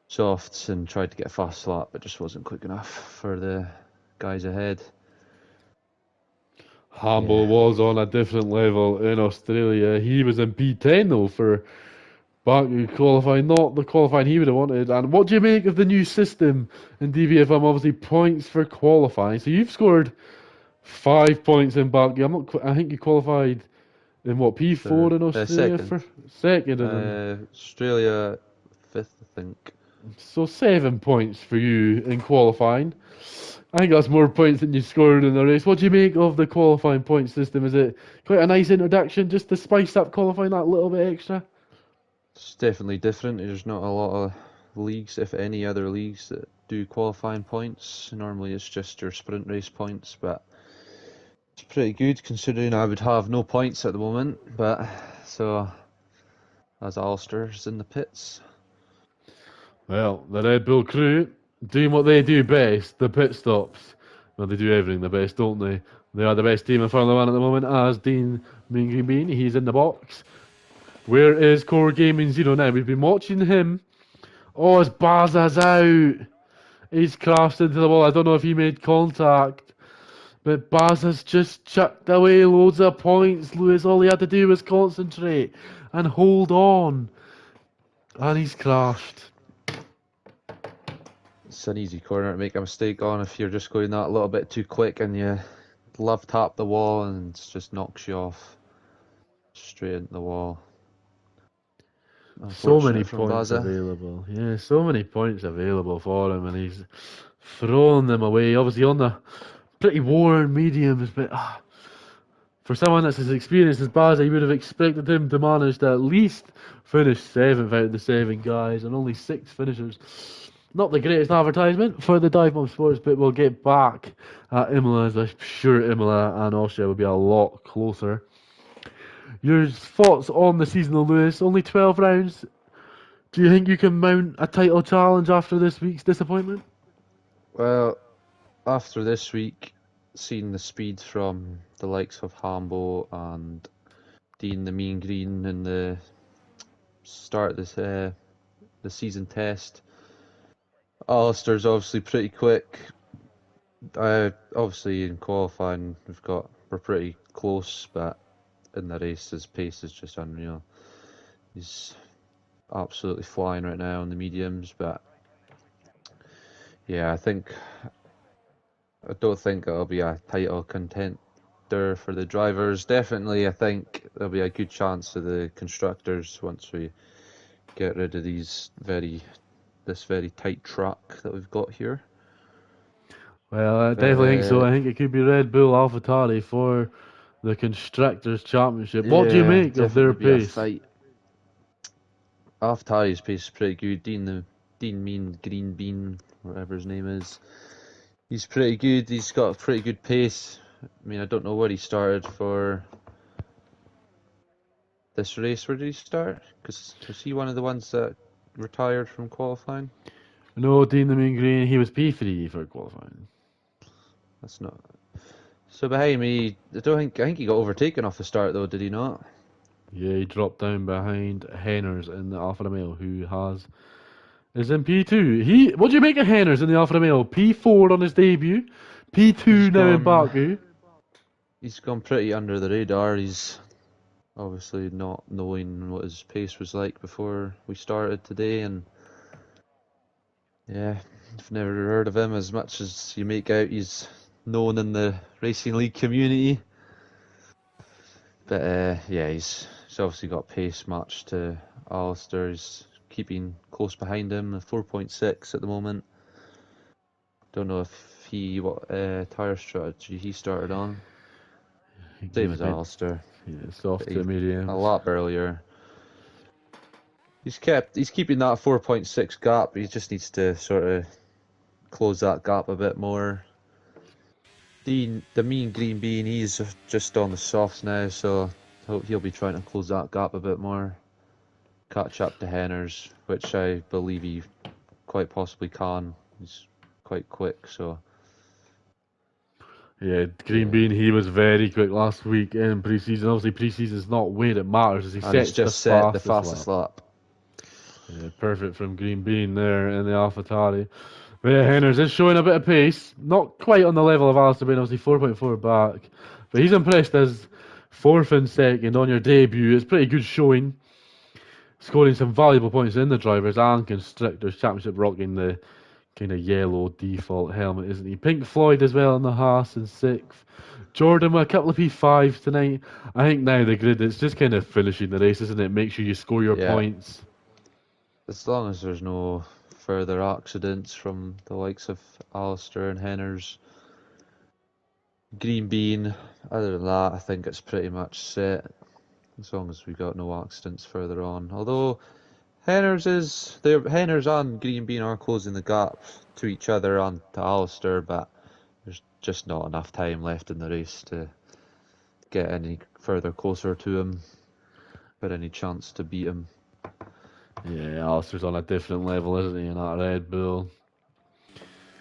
softs and tried to get a fast lap, but just wasn't quick enough for the guys ahead. Hamble Yeah, was on a different level in Australia. He was in P10 though for Baku qualifying, not the qualifying he would have wanted. And what do you make of the new system in DBF1? Obviously, points for qualifying. So you've scored 5 points in Baku. I think you qualified in what P4 third, in Australia second. for second, and Australia fifth, I think. so 7 points for you in qualifying. I think that's more points than you scored in the race. What do you make of the qualifying point system? Is it quite a nice introduction just to spice up qualifying that little bit extra? It's definitely different. There's not a lot of leagues, if any other leagues, that do qualifying points. Normally it's just your sprint race points, but it's pretty good considering I would have no points at the moment. But so as Alistair's in the pits. Well, the Red Bull crew doing what they do best, the pit stops. Well, they do everything the best, don't they? They are the best team in Formula One at the moment, as Dean Mean Bean. He's in the box. Where is Core Gaming Zero now? We've been watching him. Oh, his Baza's out. He's crashed into the wall. I don't know if he made contact. But Baza's just chucked away loads of points, Lewis. All he had to do was concentrate and hold on. And he's crashed. It's an easy corner to make a mistake on if you're just going that little bit too quick and you love tap the wall and it just knocks you off straight into the wall. So many Unfortunate from points Baza. available. Yeah, so many points available for him, and he's throwing them away. Obviously on the pretty worn mediums, but for someone that's as experienced as Baza, you would have expected him to manage to at least finish seventh out of the seven guys, and only six finishers. Not the greatest advertisement for the Dive Bomb Sports, but we'll get back at Imola, as I'm sure Imola and Austria will be a lot closer. Your thoughts on the season, Lewis? Only 12 rounds. Do you think you can mount a title challenge after this week's disappointment? Well, after this week, seeing the speed from the likes of Hambo and Dean the Mean Green in the start of the season test, Alistair's obviously pretty quick. Obviously in qualifying we're pretty close, but in the race his pace is just unreal. He's absolutely flying right now on the mediums, but yeah, I don't think it'll be a title contender for the drivers. Definitely, I think there'll be a good chance of the constructors once we get rid of this very tight track that we've got here. Well, I But definitely think so. I think it could be Red Bull AlphaTauri for the Constructors' Championship. What do you yeah, make of their definitely be a pace? fight. AlphaTauri's pace is pretty good. Dean Mean Green Bean, whatever his name is, he's pretty good. He's got a pretty good pace. I mean, I don't know where he started for this race. Where did he start? Because was he one of the ones that retired from qualifying? No, Dean the Mean Green, he was P3 for qualifying. That's not. So behind me, I think he got overtaken off the start though, did he not? Yeah, he dropped down behind Henners in the Alfa Romeo, who is in P2. What do you make of Henners in the Alfa Romeo? P4 on his debut, He's P2 now in gone. Baku. He's gone pretty under the radar. He's obviously not knowing what his pace was like before we started today, and yeah, I've never heard of him as much as you make out. He's known in the Racing League community. But yeah, he's obviously got pace match to Alistair. He's keeping close behind him, 4.6 at the moment. Don't know if what tyre strategy he started on. Same as Alistair. Yeah, soft to medium. A lap earlier. He's keeping that 4.6 gap. He just needs to sort of close that gap a bit more. The mean green bean, he's just on the softs now, so hope he'll be trying to close that gap a bit more. Catch up to Henners, which I believe he quite possibly can. He's quite quick, so. Yeah, Green Bean, he was very quick last week in pre-season. Obviously, pre-season's not where it matters, as he sets the fastest lap. Yeah, perfect from Green Bean there in the AlphaTauri. But yeah, Henners is showing a bit of pace. Not quite on the level of Alistair Bain, obviously 4.4 back. But he's impressed as 4th and 2nd on your debut. It's pretty good showing. Scoring some valuable points in the Drivers and Constructors Championship, rocking the kind of yellow default helmet, isn't he? Pink Floyd as well on the Haas in 6th. Jordan with a couple of P5s tonight. I think now the grid, it's just kind of finishing the race, isn't it? Make sure you score your points. As long as there's no further accidents from the likes of Alistair and Henners. Green Bean, other than that, I think it's pretty much set. As long as we got no accidents further on. Although Henners and Green Bean are closing the gap to each other and to Alistair, but there's just not enough time left in the race to get any further closer to him for any chance to beat him. Yeah, Alistair's on a different level, isn't he, in that Red Bull?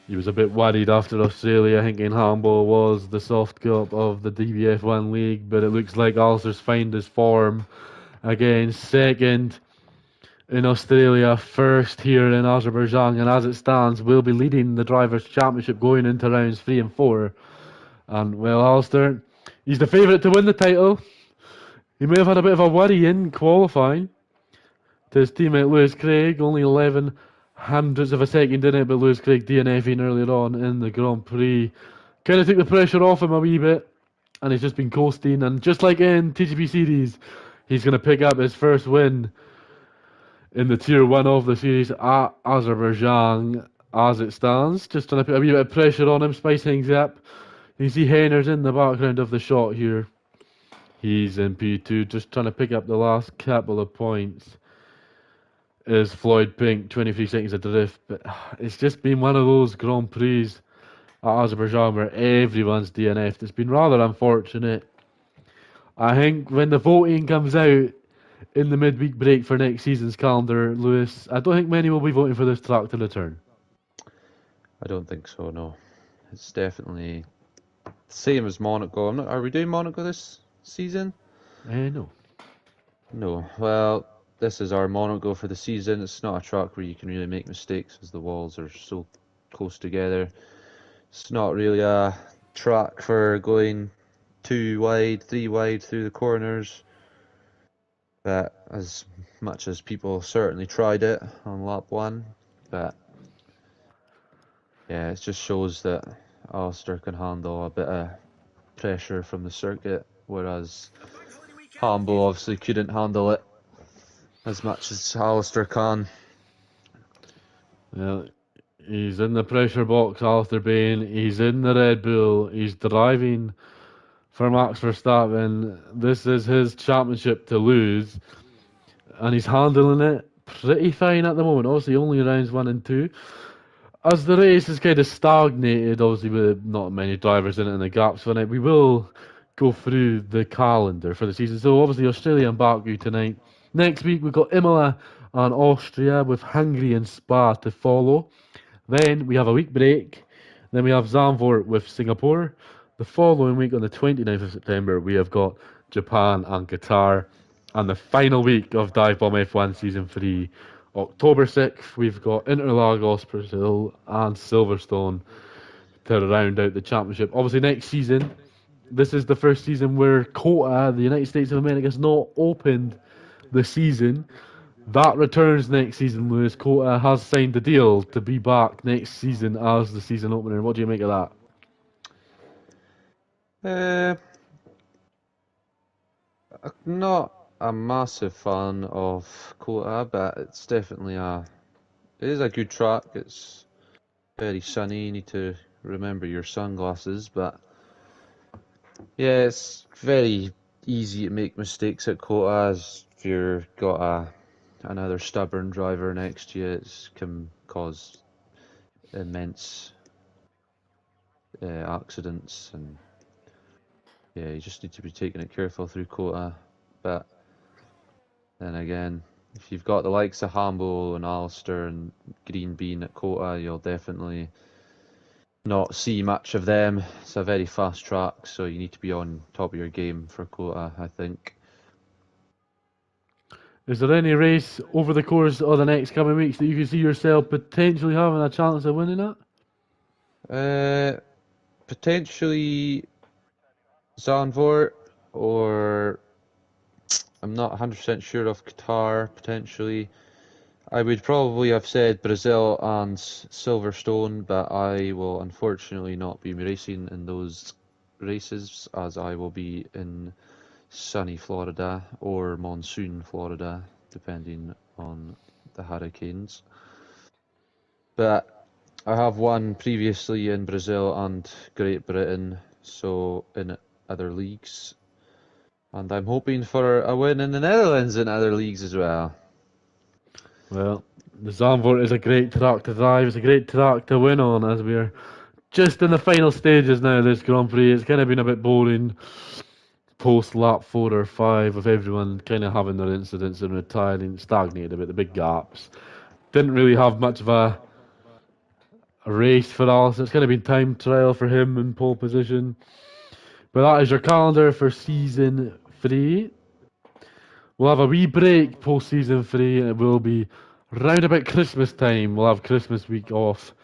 He was a bit worried after Australia, thinking Hambo was the soft cup of the DBF1 league, but it looks like Alistair's found his form again. 2nd in Australia, 1st here in Azerbaijan, and as it stands, will be leading the Drivers' Championship going into rounds 3 and 4. And, well, Alistair, he's the favourite to win the title. He may have had a bit of a worry in qualifying to his teammate Lewis Craig, only 11 hundredths of a second in it, but Lewis Craig DNFing earlier on in the Grand Prix kind of took the pressure off him a wee bit, and he's just been coasting. And just like in TGP Series, he's going to pick up his first win in the Tier 1 of the series at Azerbaijan as it stands. Just trying to put a wee bit of pressure on him, spice things up. You see Henners in the background of the shot here. He's in P2, just trying to pick up the last couple of points. Is Floyd Pink, 23 seconds adrift, but it's just been one of those Grand Prix at Azerbaijan where everyone's DNF'd. It's been rather unfortunate. I think when the voting comes out in the midweek break for next season's calendar, Lewis, I don't think many will be voting for this track to return. I don't think so, no. It's definitely the same as Monaco. Are we doing Monaco this season? No. No. Well, this is our Monaco for the season. It's not a track where you can really make mistakes as the walls are so close together. It's not really a track for going 2 wide, 3 wide through the corners. But as much as people certainly tried it on lap 1, but yeah, it just shows that Alistair can handle a bit of pressure from the circuit, whereas Hambo obviously couldn't handle it as much as Alistair can. Well, he's in the pressure box, Alistair Bain. He's in the Red Bull. He's driving for Max Verstappen. This is his championship to lose, and he's handling it pretty fine at the moment. Obviously, only rounds 1 and 2. As the race is kind of stagnated, obviously with not many drivers in it and the gaps for it, we will go through the calendar for the season. So obviously Australia and Baku tonight. Next week we've got Imola and Austria with Hungary and Spa to follow. Then we have a week break. Then we have Zandvoort with Singapore. The following week on the 29th of September we have got Japan and Qatar. And the final week of Dive Bomb F1 Season 3, October 6th, we've got Interlagos, Brazil and Silverstone to round out the championship. Obviously next season, this is the first season where COTA, the United States of America, has not opened the season. That returns next season, Lewis. COTA has signed a deal to be back next season as the season opener. What do you make of that? Uh, I'm not a massive fan of Kota, but it's definitely it is a good track. It's very sunny. You need to remember your sunglasses, but yeah, it's very easy to make mistakes at Kota as if you've got another stubborn driver next to you. It can cause immense accidents, and yeah, you just need to be taking it careful through Kota. But then again, if you've got the likes of Hambo and Alistair and Green Bean at Kota, you'll definitely not see much of them. It's a very fast track, so you need to be on top of your game for Kota, I think. Is there any race over the course of the next coming weeks that you can see yourself potentially having a chance of winning at? Potentially Zandvoort, or I'm not 100% sure of Qatar, potentially. I would probably have said Brazil and Silverstone, but I will unfortunately not be racing in those races as I will be in sunny Florida or monsoon Florida, depending on the hurricanes. But I have won previously in Brazil and Great Britain, so in other leagues. And I'm hoping for a win in the Netherlands in other leagues as well. Well, the Zandvoort is a great track to drive. It's a great track to win on as we're just in the final stages now of this Grand Prix. It's kind of been a bit boring post lap 4 or 5 of everyone kind of having their incidents and retiring, stagnated a bit, the big gaps. Didn't really have much of a race for Alice. It's kind of been time trial for him in pole position. But that is your calendar for season 3. We'll have a wee break post season 3, and it will be round about Christmas time. We'll have Christmas week off,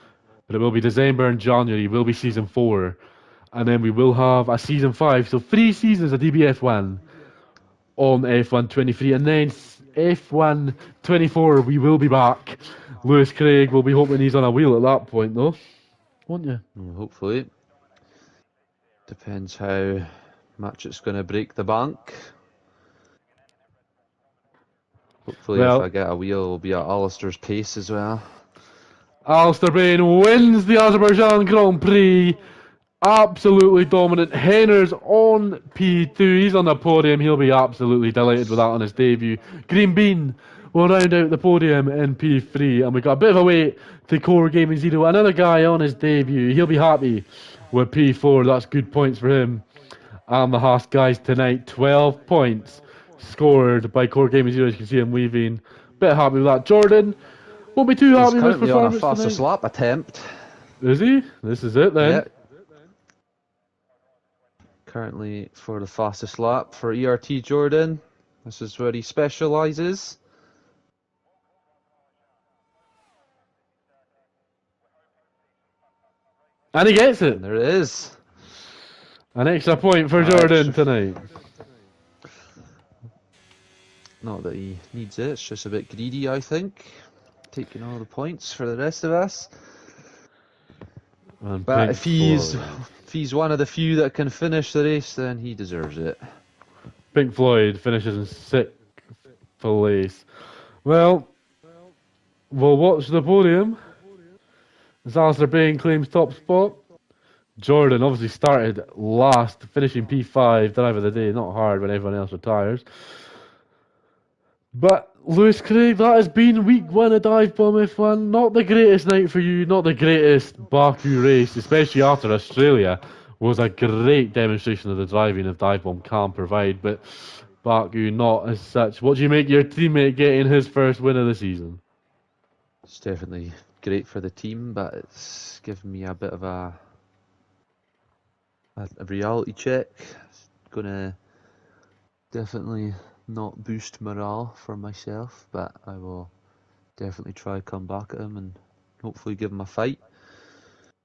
but it will be December and January. Will be season 4, and then we will have a season 5. So 3 seasons of DBF1 on F1 23, and then F1 24. We will be back. Lewis Craig will be hoping he's on a wheel at that point, though, won't you? Hopefully. Depends how much it's going to break the bank. Hopefully, if I Well, get a wheel, it'll be at Alistair's pace as well. Alistair Bain wins the Azerbaijan Grand Prix. Absolutely dominant. Henner's on P2. He's on the podium. He'll be absolutely delighted with that on his debut. Green Bean will round out the podium in P3. And we've got a bit of a wait to Core Gaming Zero. Another guy on his debut. He'll be happy with P4. That's good points for him. And the Haas guys tonight. 12 points scored by Core Gaming Zero. As you can see him weaving. Bit happy with that. Jordan won't be too He's happy with his currently on a performance fastest tonight. lap attempt. Is he? This is it then. Yeah. Currently for the fastest lap for ERT Jordan. This is where he specialises. And he gets it. And there it is. An extra point for Jordan tonight. Not that he needs it, it's just a bit greedy, I think. Taking all the points for the rest of us. And But if he's one of the few that can finish the race, then he deserves it. Pink Floyd finishes in 6th place. Well, we'll watch the podium. As Alistair Bain claims top spot. Jordan obviously started last, finishing P5, driver of the day. Not hard when everyone else retires. But Lewis Craig, that has been week 1 of Dive Bomb F1. Not the greatest night for you, not the greatest Baku race, especially after Australia was a great demonstration of the driving of Dive Bomb can provide, but Baku not as such. What do you make your teammate getting his first win of the season? It's definitely great for the team, but it's given me a bit of a reality check. It's gonna definitely not boost morale for myself, but I will definitely try come back at him and hopefully give him a fight.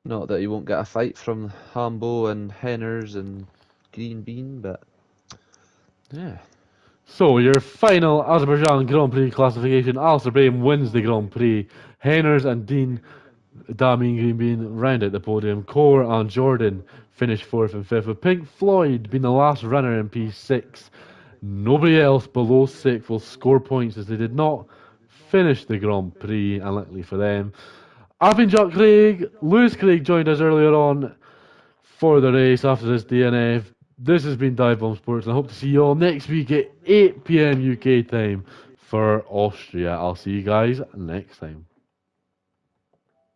Not that he won't get a fight from Hambo and Henners and Green Bean, but yeah. So, your final Azerbaijan Grand Prix classification. Alistair Bain wins the Grand Prix. Henners and Dean Damien Green being round at the podium. Core and Jordan finished 4th and 5th, with Pink Floyd being the last runner in P6. Nobody else below 6th will score points as they did not finish the Grand Prix, unluckily for them. I've been Jack Craig. Lewis Craig joined us earlier on for the race after this DNF. This has been Dive Bomb Sports, and I hope to see you all next week at 8 p.m. UK time for Austria. I'll see you guys next time.